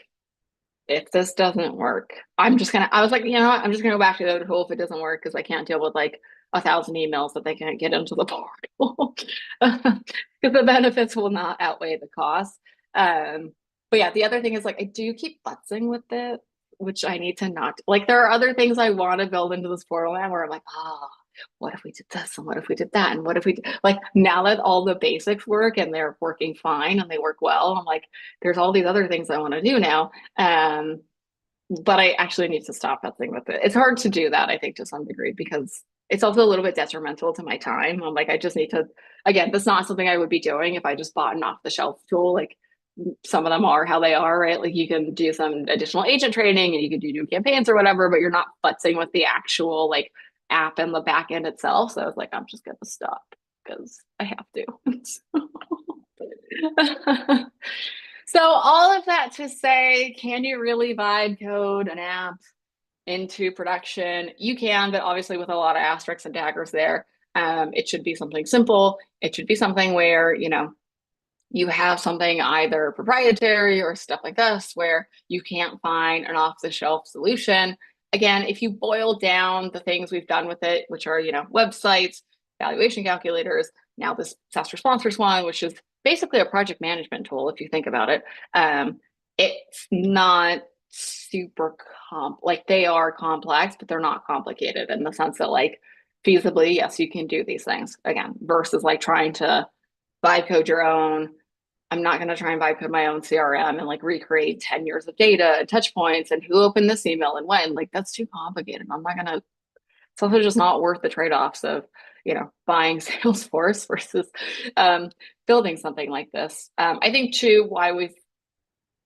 [SPEAKER 1] if this doesn't work, I was like, I'm just gonna go back to the other tool if it doesn't work, because I can't deal with like 1,000 emails that they can't get into the portal, because the benefits will not outweigh the cost. But yeah, the other thing is, like, I do keep futzing with it, which I need to not. Like, there are other things I want to build into this portal now where I'm like, what if we did this, and what if we did that, and what if we did, like, now that all the basics work and they're working fine and they work well, I'm like, there's all these other things I want to do now. But I actually need to stop futzing with it. It's hard to do that, I think, to some degree, because it's also a little bit detrimental to my time. I'm like, I just need to, again, that's not something I would be doing if I just bought an off-the-shelf tool. Like, some of them are how they are, right? Like, you can do some additional agent training and you can do new campaigns or whatever, but you're not futzing with the actual like app and the back end itself. So I was like, I'm just gonna stop because I have to. So all of that to say, can you really vibe code an app into production? You can, but obviously with a lot of asterisks and daggers there. It should be something simple. It should be something where, you have something either proprietary or stuff like this where you can't find an off-the-shelf solution. Again, if you boil down the things we've done with it, which are, websites, valuation calculators, now this SaaStr sponsors one, which is basically a project management tool, if you think about it. It's not super like, they are complex, but they're not complicated in the sense that, like, feasibly, yes, you can do these things, again, versus like trying to vibe code your own. I'm not going to try and vibe code my own CRM and like recreate 10 years of data and touch points and who opened this email and when. Like, that's too complicated. I'm not going to, it's also just not worth the trade-offs of, buying Salesforce versus building something like this. I think too, why we've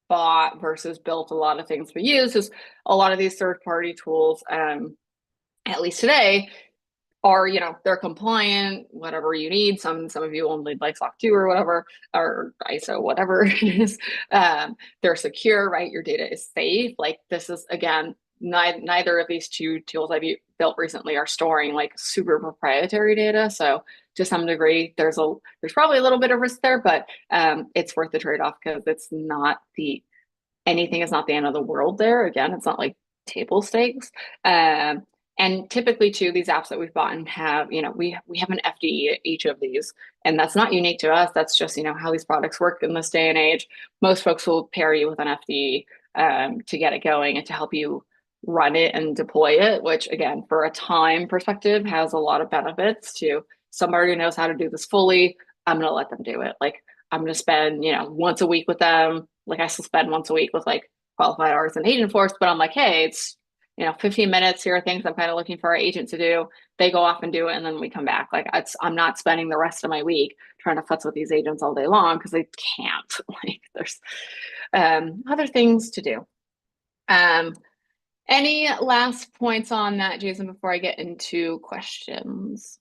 [SPEAKER 1] bought versus built a lot of things we use is a lot of these third-party tools, at least today, are, they're compliant, whatever you need. Some of you will need like SOC 2 or whatever, or ISO, whatever it is. They're secure, right? Your data is safe. Like this is, again, neither of these two tools I've built recently are storing like super proprietary data. So to some degree, there's probably a little bit of risk there, but it's worth the trade-off because anything is not the end of the world there. Again, it's not like table stakes. And typically too, these apps that we've bought and have, we have an FDE at each of these, and that's not unique to us. That's just, how these products work in this day and age. Most folks will pair you with an FDE to get it going and to help you run it and deploy it, which again, for a time perspective, has a lot of benefits to somebody who knows how to do this fully. I'm going to let them do it. Like I'm going to spend, once a week with them. Like I still spend once a week with like qualified hours in Agentforce, but I'm like, hey, it's 15 minutes. Here are things I'm kind of looking for our agent to do. They go off and do it, and then we come back. Like I'm not spending the rest of my week trying to futz with these agents all day long because they can't. Like there's other things to do. Any last points on that, Jason, before I get into questions?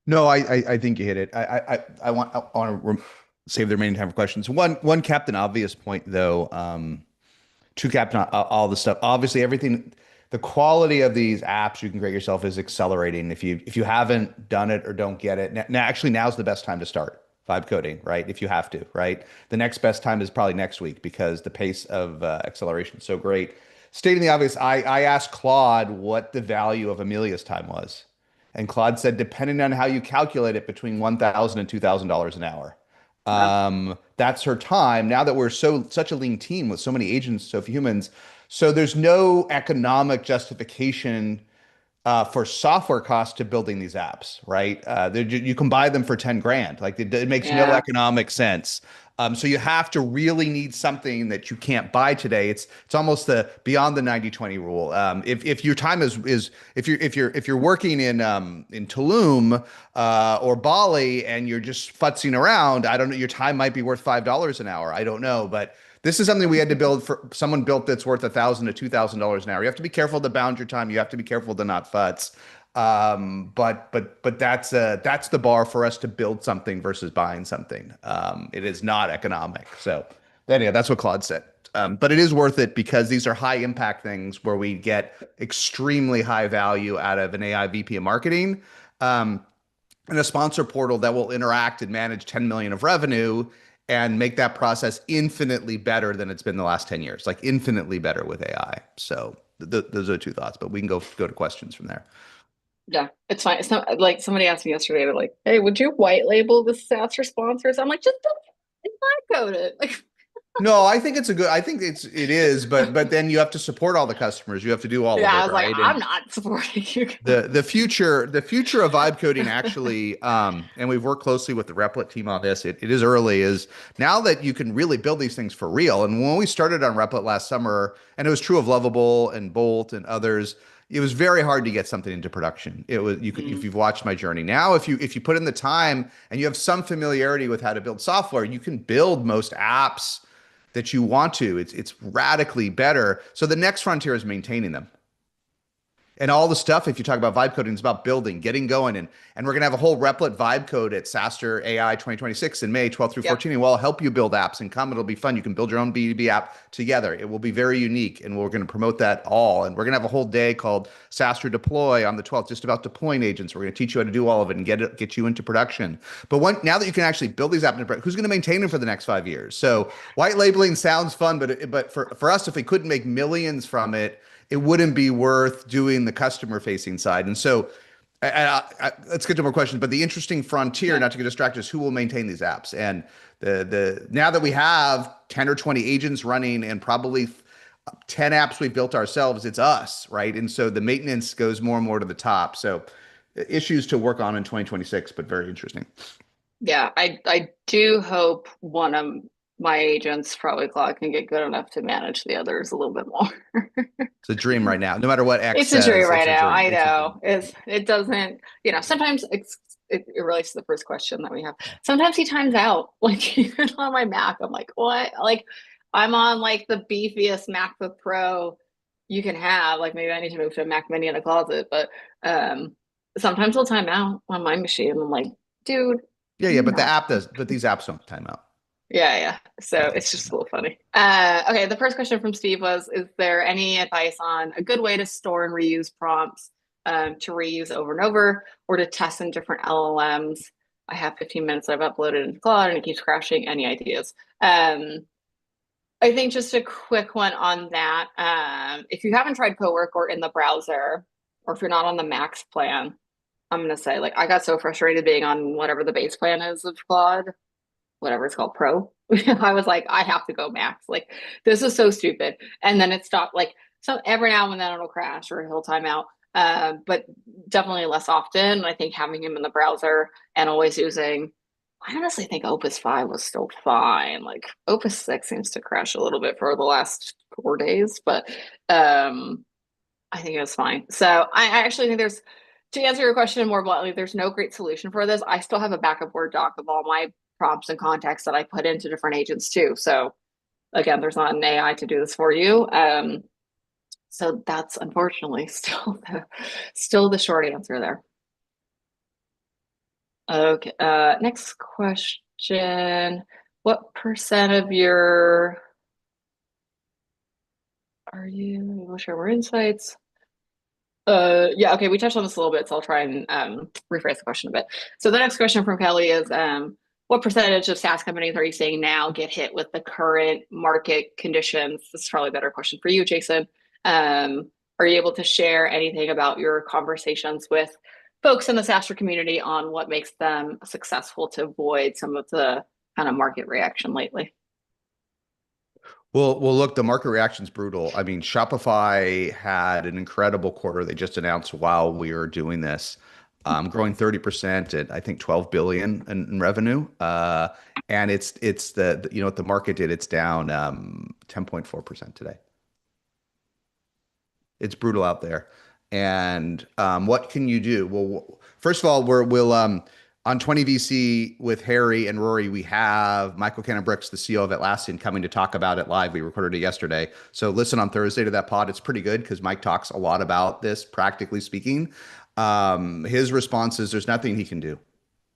[SPEAKER 4] No, I think you hit it. I want to save the remaining time for questions. One Captain Obvious point though. To Captain all the stuff. Obviously, everything. The quality of these apps you can create yourself is accelerating. If you haven't done it or don't get it, now's the best time to start vibe coding, right? If you have to, right? The next best time is probably next week because the pace of acceleration is so great. Stating the obvious, I asked Claude what the value of Amelia's time was. And Claude said, depending on how you calculate it, between $1,000 and $2,000 an hour. That's her time. Now that we're such a lean team with so many agents, so few humans, so there's no economic justification for software costs to building these apps, right? You can buy them for 10 grand. Like it makes no economic sense. So you have to really need something that you can't buy today. It's almost the beyond the 90-20 rule. If your time is if you're working in Tulum or Bali and you're just futzing around, I don't know, your time might be worth $5 an hour. I don't know, but this is something we had to build for someone built that's worth $1,000 to $2,000 an hour. You have to be careful to bound your time. You have to be careful to not futz. But that's the bar for us to build something versus buying something. It is not economic. So anyhow, that's what Claude said. But it is worth it because these are high impact things where we get extremely high value out of an AI VP of marketing, and a sponsor portal that will interact and manage 10 million of revenue and make that process infinitely better than it's been the last 10 years, like infinitely better with AI. So those are two thoughts, but we can go to questions from there.
[SPEAKER 1] Yeah, it's fine. It's not like somebody asked me yesterday, they're like, hey, would you white label the SaaStr sponsors? I'm like, just don't code it. Like,
[SPEAKER 4] no, I think it is, but then you have to support all the customers. You have to do all of it,
[SPEAKER 1] I was
[SPEAKER 4] right?
[SPEAKER 1] like, I'm not supporting you.
[SPEAKER 4] The future of vibe coding actually, and we've worked closely with the Replit team on this. It is early, is now that you can really build these things for real. And when we started on Replit last summer, and it was true of Lovable and Bolt and others, it was very hard to get something into production. It was if you've watched my journey. Now, if you put in the time and you have some familiarity with how to build software, you can build most apps that you want to. It's radically better. So the next frontier is maintaining them. And all the stuff, if you talk about vibe coding, is about building, getting going. And we're going to have a whole Replit vibe code at SaaStr AI 2026 in May 12th through 14. And we'll help you build apps and come. It'll be fun. You can build your own B2B app together. It will be very unique. And we're going to promote that all. And we're going to have a whole day called SaaStr Deploy on the 12th, just about deploying agents. We're going to teach you how to do all of it and get you into production. But now that you can actually build these apps, who's going to maintain them for the next 5 years? So white labeling sounds fun, but for us, if we couldn't make millions from it, it wouldn't be worth doing the customer facing side. And so let's get to more questions, but the interesting frontier, not to get distracted, is who will maintain these apps. And now that we have 10 or 20 agents running and probably 10 apps we built ourselves, it's us, right? And so the maintenance goes more and more to the top. So issues to work on in 2026, but very interesting.
[SPEAKER 1] Yeah, I do hope one of my agents, probably Claude, can get good enough to manage the others a little bit more.
[SPEAKER 4] It's a dream right now. No matter what X
[SPEAKER 1] It's
[SPEAKER 4] says,
[SPEAKER 1] a dream right
[SPEAKER 4] it's a
[SPEAKER 1] now.
[SPEAKER 4] dream.
[SPEAKER 1] I know. It doesn't, sometimes it relates to the first question that we have. Sometimes he times out. Like even on my Mac, I'm like, what? Like I'm on like the beefiest MacBook Pro you can have, like maybe I need to move to a Mac Mini in the closet, but sometimes they'll time out on my machine. I'm like, dude,
[SPEAKER 4] Yeah, but
[SPEAKER 1] no.
[SPEAKER 4] but these apps don't time out.
[SPEAKER 1] Yeah. So
[SPEAKER 4] Yeah,
[SPEAKER 1] it's
[SPEAKER 4] they
[SPEAKER 1] just a
[SPEAKER 4] don't.
[SPEAKER 1] little funny. Okay, the first question from Steve was, is there any advice on a good way to store and reuse prompts to reuse over and over or to test in different LLMs? I have 15 minutes I've uploaded into Claude and it keeps crashing. Any ideas? I think just a quick one on that. If you haven't tried Cowork or in the browser, or if you're not on the Max plan, I'm gonna say like I got so frustrated being on whatever the base plan is of Claude, whatever it's called, Pro. I was like, I have to go Max. Like this is so stupid. And then it stopped. Like so every now and then it'll crash or he'll time out. But definitely less often. I think having him in the browser and always using I honestly think Opus 5 was still fine. Like Opus 6 seems to crash a little bit for the last 4 days, but I think it was fine. So I actually think there's, to answer your question more bluntly, there's no great solution for this. I still have a backup Word doc of all my prompts and contexts that I put into different agents too. So again, there's not an AI to do this for you. So that's unfortunately still the short answer there. Okay, next question. What percent of your are you able to share more insights? Yeah, okay, we touched on this a little bit, so I'll try and rephrase the question a bit. So the next question from Kelly is what percentage of SaaS companies are you seeing now get hit with the current market conditions? This is probably a better question for you, Jason. Are you able to share anything about your conversations with folks in the SaaStr community on what makes them successful to avoid some of the kind of market reaction lately?
[SPEAKER 4] Well, look, the market reaction's brutal. I mean, Shopify had an incredible quarter they just announced while we were doing this, growing 30% at I think 12 billion in revenue. And it's you know what the market did? It's down 10.4% today. It's brutal out there. And what can you do? Well, first of all, we'll on 20 VC with Harry and Rory, we have Michael Cannon-Brooks, the CEO of Atlassian, coming to talk about it live. We recorded it yesterday. So listen on Thursday to that pod. It's pretty good because Mike talks a lot about this, practically speaking. His response is there's nothing he can do.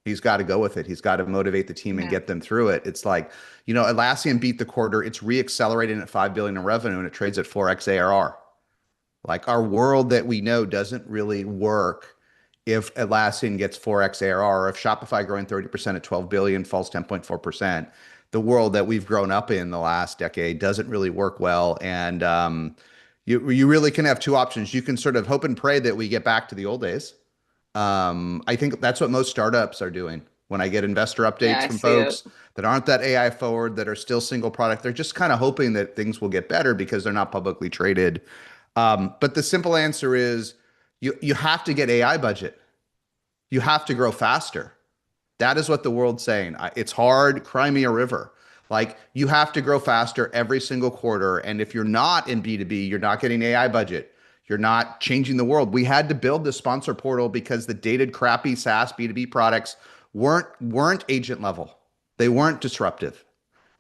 [SPEAKER 4] He's got to go with it. He's got to motivate the team and
[SPEAKER 1] Yeah.
[SPEAKER 4] get them through it. It's like, you know, Atlassian beat the quarter. It's re-accelerating at 5 billion in revenue and it trades at 4x ARR. Like our world that we know doesn't really work if Atlassian gets 4x ARR, or if Shopify growing 30% at 12 billion falls 10.4%. The world that we've grown up in the last decade doesn't really work well. And you really can have two options. You can sort of hope and pray that we get back to the old days. I think that's what most startups are doing. When I get investor
[SPEAKER 1] Yeah,
[SPEAKER 4] updates
[SPEAKER 1] I
[SPEAKER 4] from
[SPEAKER 1] see it.
[SPEAKER 4] folks that aren't that AI forward, that are still single product, they're just kind of hoping that things will get better because they're not publicly traded. But the simple answer is you have to get AI budget. You have to grow faster. That is what the world's saying. It's hard, cry me a river. Like you have to grow faster every single quarter. And if you're not in B2B, you're not getting AI budget. You're not changing the world. We had to build the sponsor portal because the dated crappy SaaS B2B products weren't agent level. They weren't disruptive.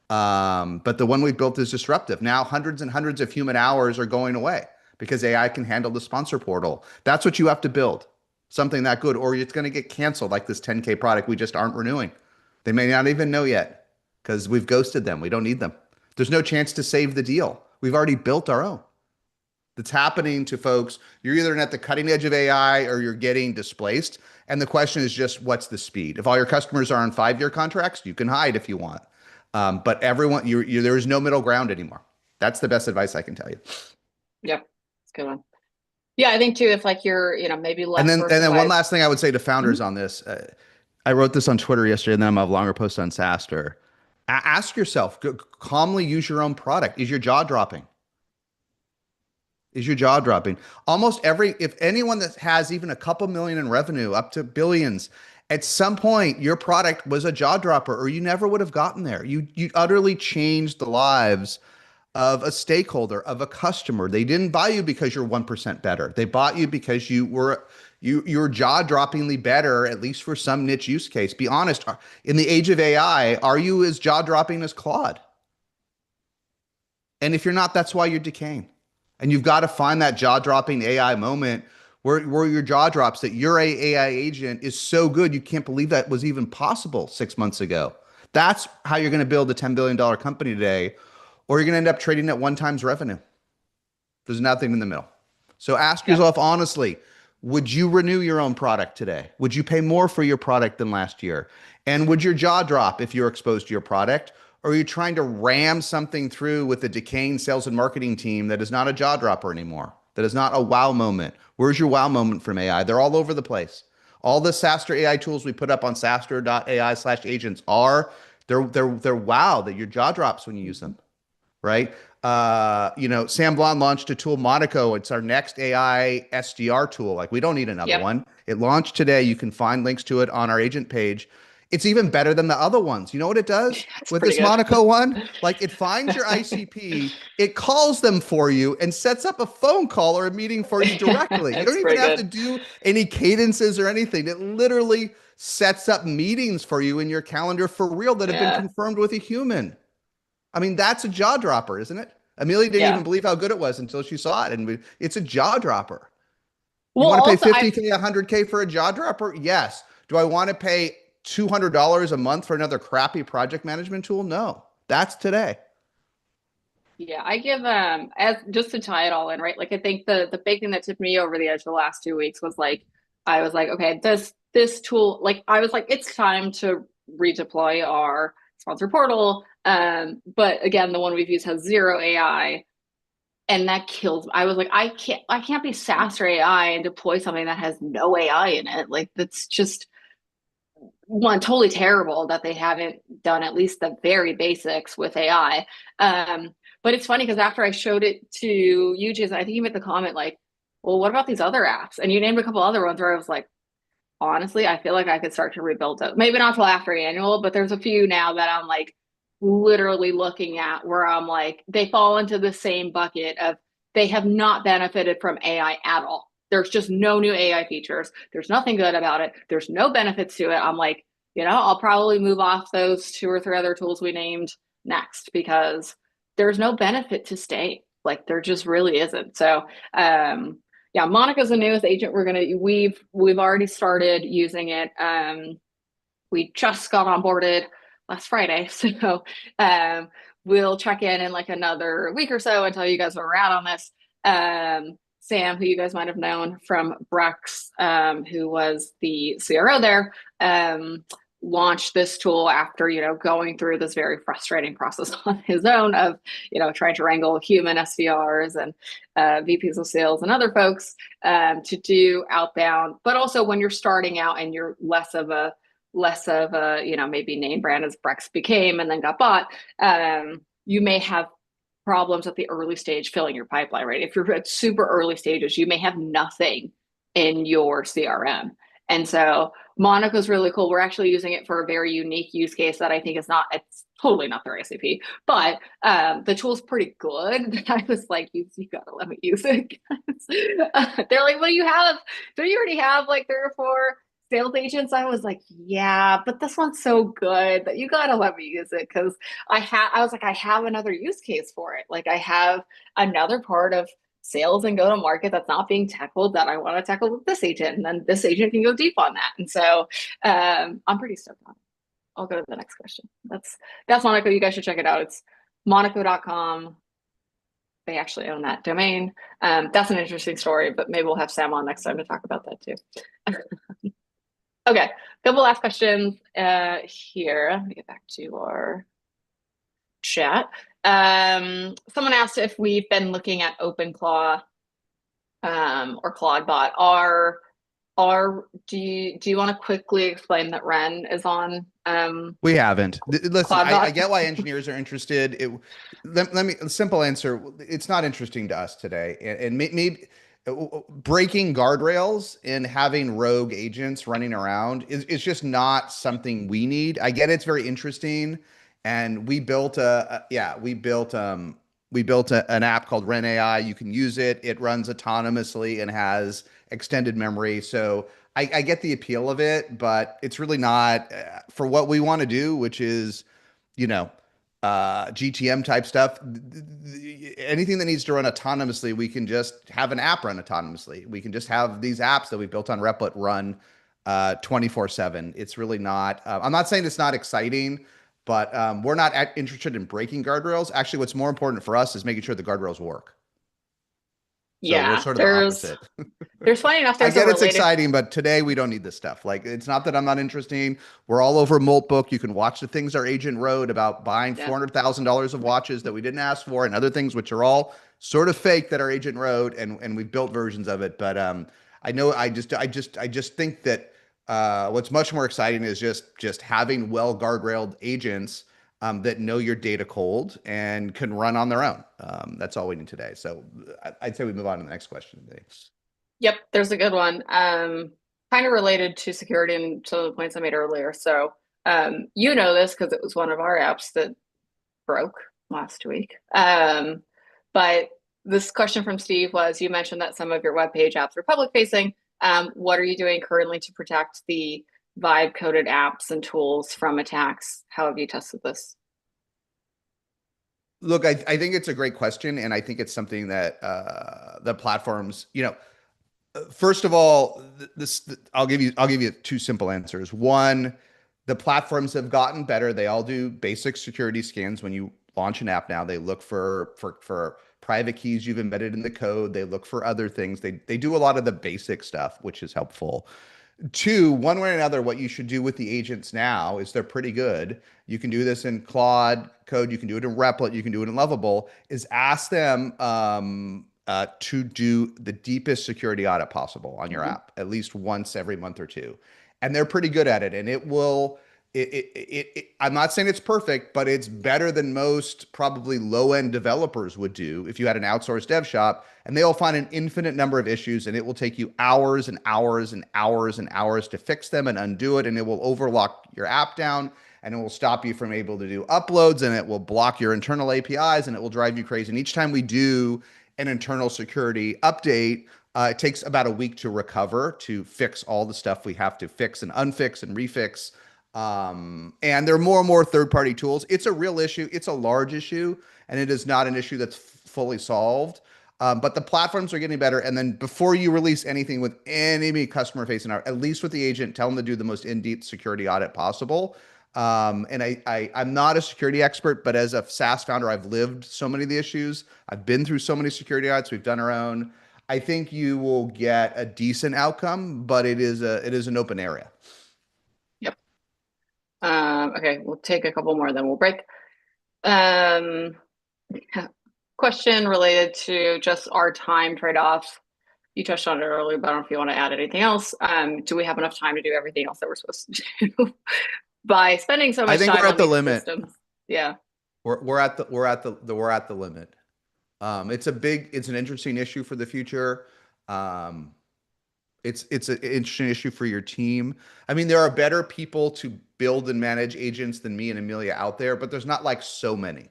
[SPEAKER 4] But the one we built is disruptive. Now hundreds and hundreds of human hours are going away because AI can handle the sponsor portal. That's what you have to build, something that good, or it's going to get canceled like this 10K product we just aren't renewing. They may not even know yet because we've ghosted them. We don't need them. There's no chance to save the deal. We've already built our own. That's happening to folks. You're either at the cutting edge of AI or you're getting displaced. And the question is just what's the speed? If all your customers are on 5-year contracts, you can hide if you want. But everyone, there is no middle ground anymore. That's the best advice I can tell you.
[SPEAKER 1] Yep, it's a good one. Yeah, I think too, if like you're, maybe
[SPEAKER 4] And
[SPEAKER 1] less
[SPEAKER 4] then one
[SPEAKER 1] versatile.
[SPEAKER 4] last thing I would say to founders
[SPEAKER 1] Mhm.
[SPEAKER 4] on this. I wrote this on Twitter yesterday, and then I'm a longer post on SaaStr. Ask yourself, calmly use your own product. Is your jaw dropping? Is your jaw dropping? If anyone that has even a couple million in revenue up to billions, at some point your product was a jaw dropper or you never would have gotten there. You utterly changed the lives of a stakeholder, of a customer. They didn't buy you because you're 1% better. They bought you because you're jaw-droppingly better, at least for some niche use case. Be honest, in the age of AI, are you as jaw-dropping as Claude? And if you're not, that's why you're decaying. And you've got to find that jaw-dropping AI moment where your jaw drops that your AI agent is so good you can't believe that was even possible 6 months ago. That's how you're going to build a $10 billion company today, or you're going to end up trading at 1 times revenue. There's nothing in the middle. So ask
[SPEAKER 1] Yeah.
[SPEAKER 4] yourself honestly, would you renew your own product today? Would you pay more for your product than last year? And would your jaw drop if you're exposed to your product? Or are you trying to ram something through with a decaying sales and marketing team that is not a jaw dropper anymore? That is not a wow moment. Where's your wow moment from AI? They're all over the place. All the SaaStr AI tools we put up on SaaStr.ai/agents they're wow that your jaw drops when you use them, right? Sam Blond launched a tool, Monaco. It's our next AI SDR tool. Like, we don't need another
[SPEAKER 1] Yep.
[SPEAKER 4] one. It launched today. You can find links to it on our agent page. It's even better than the other ones. You know what it does
[SPEAKER 1] That's
[SPEAKER 4] with
[SPEAKER 1] pretty
[SPEAKER 4] this
[SPEAKER 1] good.
[SPEAKER 4] Monaco one? Like, it finds your ICP, it calls them for you, and sets up a phone call or a meeting for you directly. You don't
[SPEAKER 1] It's
[SPEAKER 4] even
[SPEAKER 1] pretty
[SPEAKER 4] have to
[SPEAKER 1] good.
[SPEAKER 4] do any cadences or anything. It literally sets up meetings for you in your calendar for real that have been
[SPEAKER 1] Yeah.
[SPEAKER 4] confirmed with a human. I mean, that's a jaw dropper, isn't it? Amelia didn't
[SPEAKER 1] Yeah.
[SPEAKER 4] even believe how good it was until she saw it. And it's a jaw dropper. You
[SPEAKER 1] Well,
[SPEAKER 4] want to pay
[SPEAKER 1] also,
[SPEAKER 4] 50K, 100K for a jaw dropper? Yes. Do I want to pay $200 a month for another crappy project management tool? No. That's today.
[SPEAKER 1] yeah, I give as just to tie it all in, right? Like, I think the big thing that tipped me over the edge the last 2 weeks was like, I was like, okay, this tool, like, I was like, it's time to redeploy our sponsor portal. But again, the one we've used has zero AI, and that kills me. I was like, I can't be SaaS or AI and deploy something that has no AI in it. Like, that's just one, totally terrible that they haven't done at least the very basics with AI. But it's funny because after I showed it to you, Jason, I think you made the comment like, well, what about these other apps? And you named a couple other ones where I was like, honestly, I feel like I could start to rebuild those. Maybe not till after annual, but there's a few now that I'm like literally looking at where I'm like, they fall into the same bucket of they have not benefited from AI at all. There's just no new AI features. There's nothing good about it. There's no benefits to it. I'm like, I'll probably move off those 2 or 3 other tools we named next because there's no benefit to staying. Like, there just really isn't. So, yeah, Monica's the newest agent. We've already started using it. We just got onboarded last Friday, so we'll check in like another week or so and tell you guys where we're at on this. Sam, who you guys might have known from Brex, who was the CRO there, launched this tool after going through this very frustrating process on his own of trying to wrangle human SDRs and VPs of sales and other folks to do outbound. But also when you're starting out and you're less of a maybe name brand as Brex became and then got bought, you may have problems at the early stage filling your pipeline, right? If you're at super early stages, you may have nothing in your CRM. And so Monaco's really cool. We're actually using it for a very unique use case that I think it's totally not their ICP, but the tool's pretty good. I was like, you gotta let me use it. They're like, well, don't you already have like 3 or 4 sales agents? I was like, yeah, but this one's so good that you gotta let me use it because I was like, I have another use case for it. Like, I have another part of sales and go to market that's not being tackled that I want to tackle with this agent, and then this agent can go deep on that. And so I'm pretty stoked on it. I'll go to the next question. That's Monaco. You guys should check it out. It's monaco.com. They actually own that domain. That's an interesting story, but maybe we'll have Sam on next time to talk about that too. Okay, couple last questions here. Let me get back to our chat. Someone asked if we've been looking at OpenClaw or ClaudeBot. Do you want to quickly explain that Ren is on
[SPEAKER 4] We haven't. Listen, I
[SPEAKER 1] ClaudeBot?
[SPEAKER 4] get why engineers are interested. Let me, a simple answer. It's not interesting to us today. And maybe breaking guardrails and having rogue agents running around is just not something we need. I get it's very interesting. And we built an app called Ren AI. You can use it. It runs autonomously and has extended memory. So I get the appeal of it, but it's really not for what we want to do, which is, GTM type stuff, anything that needs to run autonomously, we can just have an app run autonomously. We can just have these apps that we built on Replit run 24/7. It's really not, I'm not saying it's not exciting, but we're not interested in breaking guardrails. Actually, what's more important for us is making sure the guardrails work. So we're
[SPEAKER 1] Yeah,
[SPEAKER 4] sort of the opposite.
[SPEAKER 1] there's funny enough,
[SPEAKER 4] I
[SPEAKER 1] there's a
[SPEAKER 4] get it's
[SPEAKER 1] related.
[SPEAKER 4] exciting, but today we don't need this stuff. Like, it's not that I'm not interesting. We're all over Moltbook. You can watch the things our agent wrote about buying
[SPEAKER 1] Yeah.
[SPEAKER 4] $400,000 of watches that we didn't ask for and other things, which are all sort of fake that our agent wrote, and we've built versions of it. But I know I just think that what's much more exciting is just having well guardrailed agents that know your data cold and can run on their own. That's all we need today. So I'd say we move on to the next question.
[SPEAKER 1] Yep, there's a good one. Kind of related to security and some of the points I made earlier. So you know this because it was one of our apps that broke last week. But this question from Steve was, you mentioned that some of your web page apps are public facing. What are you doing currently to protect the vibe coded apps and tools from attacks? How have you tested this?
[SPEAKER 4] Look, I think it's a great question, and I think it's something that the platforms, first of all, I'll give you two simple answers. One, the platforms have gotten better. They all do basic security scans when you launch an app now. They look for private keys you've embedded in the code. They look for other things. They do a lot of the basic stuff, which is helpful. Two, one way or another, what you should do with the agents now is they're pretty good. You can do this in Claude code. You can do it in Replit. You can do it in Lovable. Is ask them to do the deepest security audit possible on your app, at least once every month or two. And they're pretty good at it. And it will, I'm not saying it's perfect, but it's better than most probably low-end developers would do if you had an outsourced dev shop, and they'll find an infinite number of issues, and it will take you hours and hours and hours and hours to fix them and undo it, and it will overlock your app down, and it will stop you from able to do uploads, and it will block your internal APIs, and it will drive you crazy. And each time we do an internal security update, it takes about a week to recover, to fix all the stuff we have to fix and unfix and refix. And there are more and more third-party tools. It's a real issue. It's a large issue, and it is not an issue that's fully solved. But the platforms are getting better. And then before you release anything with any customer-facing, at least with the agent, tell them to do the most in-depth security audit possible. And I'm not a security expert, but as a SaaS founder, I've lived so many of the issues. I've been through so many security audits. We've done our own. I think you will get a decent outcome, but it is an open area.
[SPEAKER 1] Yep. Okay, we'll take a couple more, then we'll break. Question related to just our time trade-offs. You touched on it earlier, but I don't know if you want to add anything else. Do we have enough time to do everything else that we're supposed to do by spending so much
[SPEAKER 4] I think
[SPEAKER 1] time
[SPEAKER 4] we're
[SPEAKER 1] on
[SPEAKER 4] at the
[SPEAKER 1] these
[SPEAKER 4] limit.
[SPEAKER 1] systems? Yeah.
[SPEAKER 4] We're at the limit. It's an interesting issue for the future. It's an interesting issue for your team. I mean, there are better people to build and manage agents than me and Amelia out there, but there's not like so many.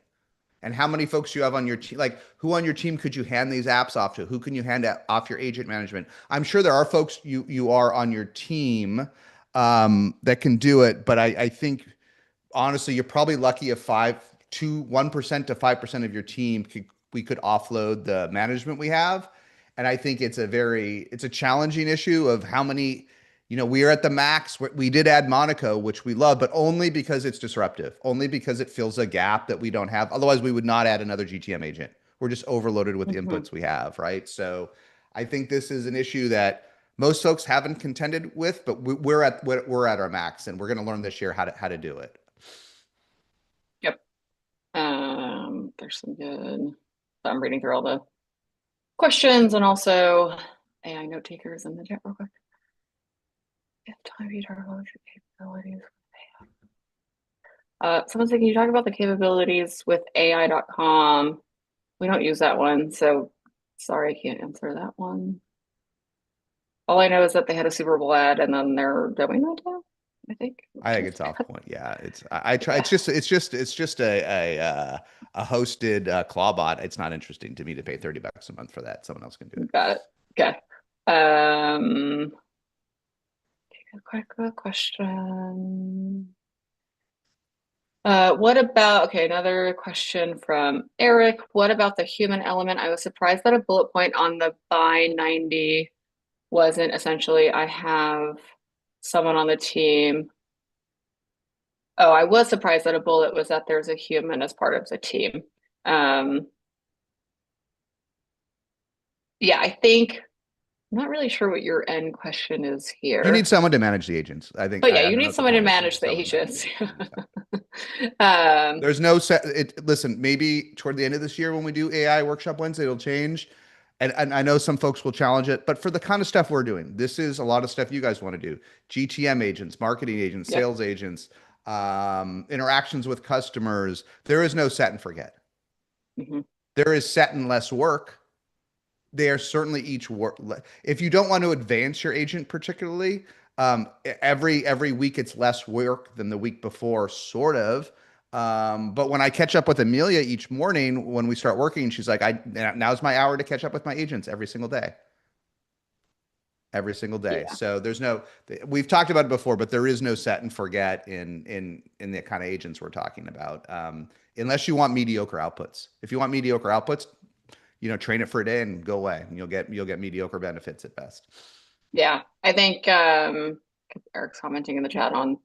[SPEAKER 4] And how many folks you have on your team? Like, who on your team could you hand these apps off to? Who can you hand off your agent management? I'm sure there are folks you are on your team that can do it, but I think honestly, you're probably lucky if 1% to 5% of your team we could offload the management we have. And I think it's a challenging issue of how many, we are at the max. We did add Monaco, which we love, but only because it's disruptive, only because it fills a gap that we don't have. Otherwise, we would not add another GTM agent. We're just overloaded with the inputs we have, right? So I think this is an issue that most folks haven't contended with, but we're at our max, and we're going to learn this year how to do it.
[SPEAKER 1] Yep. There's some good. I'm reading through all the questions and also AI note takers in the chat real quick. If time you talk about your capabilities. Someone said, can you talk about the capabilities with AI.com? We don't use that one, so sorry, I can't answer that one. All I know is that they had a Super Bowl ad, and then they're doing that now, I think.
[SPEAKER 4] I think it's off point. Yeah, I try. Yeah. It's just a hosted clawbot. It's not interesting to me to pay $30 a month for that. Someone else can do it.
[SPEAKER 1] Got it. Okay. Take a quick question. What about, okay, another question from Eric. What about the human element? I was surprised that a bullet point on the buy 90 wasn't essentially, I have someone on the team. Oh, I was surprised that a bullet was that there's a human as part of the team. Yeah, I think, I'm not really sure what your end question is here.
[SPEAKER 4] You need someone to manage the agents. I think.
[SPEAKER 1] But yeah,
[SPEAKER 4] I
[SPEAKER 1] you
[SPEAKER 4] don't know
[SPEAKER 1] need
[SPEAKER 4] what the
[SPEAKER 1] someone to
[SPEAKER 4] point is. You
[SPEAKER 1] manage the
[SPEAKER 4] need someone to manage
[SPEAKER 1] agents.
[SPEAKER 4] the agents. There's no set. Listen, maybe toward the end of this year when we do AI workshop Wednesday, it'll change. And I know some folks will challenge it, but for the kind of stuff we're doing, this is a lot of stuff you guys want to do. GTM agents, marketing agents,
[SPEAKER 1] Yep.
[SPEAKER 4] sales agents, interactions with customers. There is no set and forget.
[SPEAKER 1] Mhm.
[SPEAKER 4] There is set and less work. They are certainly each work. If you don't want to advance your agent particularly, every week it's less work than the week before, sort of. But when I catch up with Amelia each morning when we start working, she's like, now's my hour to catch up with my agents every single day. Every single day.
[SPEAKER 1] Yeah.
[SPEAKER 4] So we've talked about it before, but there is no set and forget in the kind of agents we're talking about. Unless you want mediocre outputs. If you want mediocre outputs, train it for a day and go away, and you'll get mediocre benefits at best.
[SPEAKER 1] Yeah, I think Eric's commenting in the chat on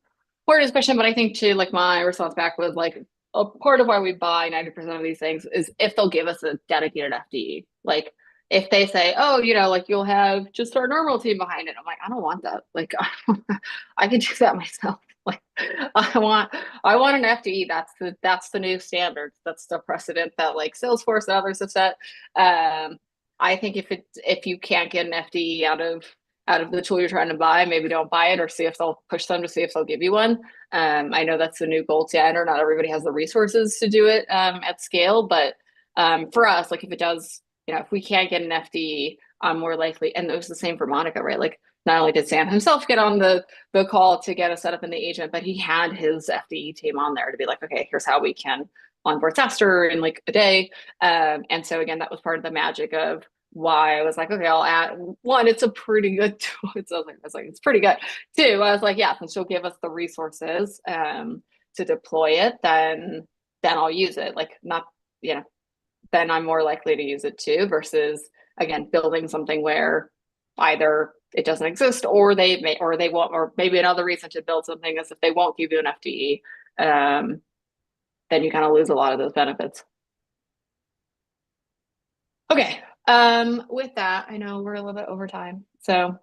[SPEAKER 1] part of his question, but I think too, like my response back was like a part of why we buy 90% of these things is if they'll give us a dedicated FDE. Like if they say, oh, like you'll have just our normal team behind it. I'm like, I don't want that. Like I can do that myself. Like I want an FDE. That's the new standard. That's the precedent that like Salesforce and others have set. I think if you can't get an FDE out of the tool you're trying to buy, maybe don't buy it or see if they'll push them to see if they'll give you one. I know that's the new gold standard. Not everybody has the resources to do it at scale, but for us, like if it does, if we can't get an FDE, I'm more likely, and it was the same for Monica, right? Like not only did Sam himself get on the call to get us set up in the agent, but he had his FDE team on there to be like, okay, here's how we can onboard SaaStr in like a day. And so again, that was part of the magic of why I was like, okay, I'll add one. It's a pretty good tool. I was like, it's pretty good. Two, I was like, yeah, since she'll give us the resources to deploy it, then I'll use it. Like not, then I'm more likely to use it too, versus again, building something where either it doesn't exist or they won't, or maybe another reason to build something is if they won't give you an FDE, then you kind of lose a lot of those benefits. Okay. With that, I know we're a little bit over time. So,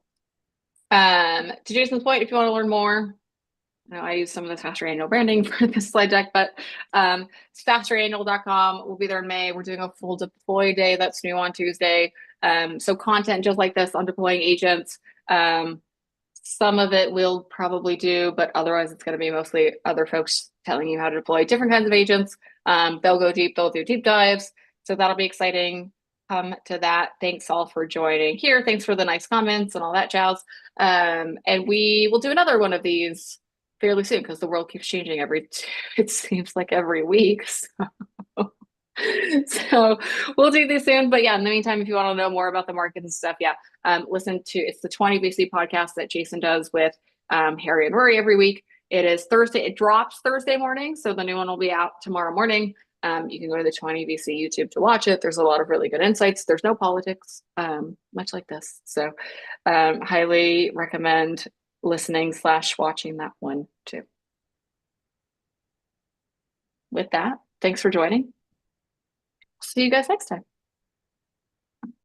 [SPEAKER 1] to Jason's point, if you want to learn more, I use some of the SaaStr annual branding for this slide deck, but SaaStrannual.com. We'll be there in May. We're doing a full deploy day that's new on Tuesday. So content just like this on deploying agents. Some of it we'll probably do, but otherwise it's going to be mostly other folks telling you how to deploy different kinds of agents. They'll go deep, they'll do deep dives. So that'll be exciting. Come to that. Thanks all for joining here. Thanks for the nice comments and all that jazz. And we will do another one of these fairly soon because the world keeps changing it seems like every week. So we'll do this soon. But yeah, in the meantime, if you want to know more about the market and stuff, listen to it's the 20 VC podcast that Jason does with Harry and Rory every week. It is Thursday. It drops Thursday morning, so the new one will be out tomorrow morning. You can go to the 20 VC YouTube to watch it. There's a lot of really good insights. There's no politics, much like this. So highly recommend listening/watching that one too. With that, thanks for joining. See you guys next time.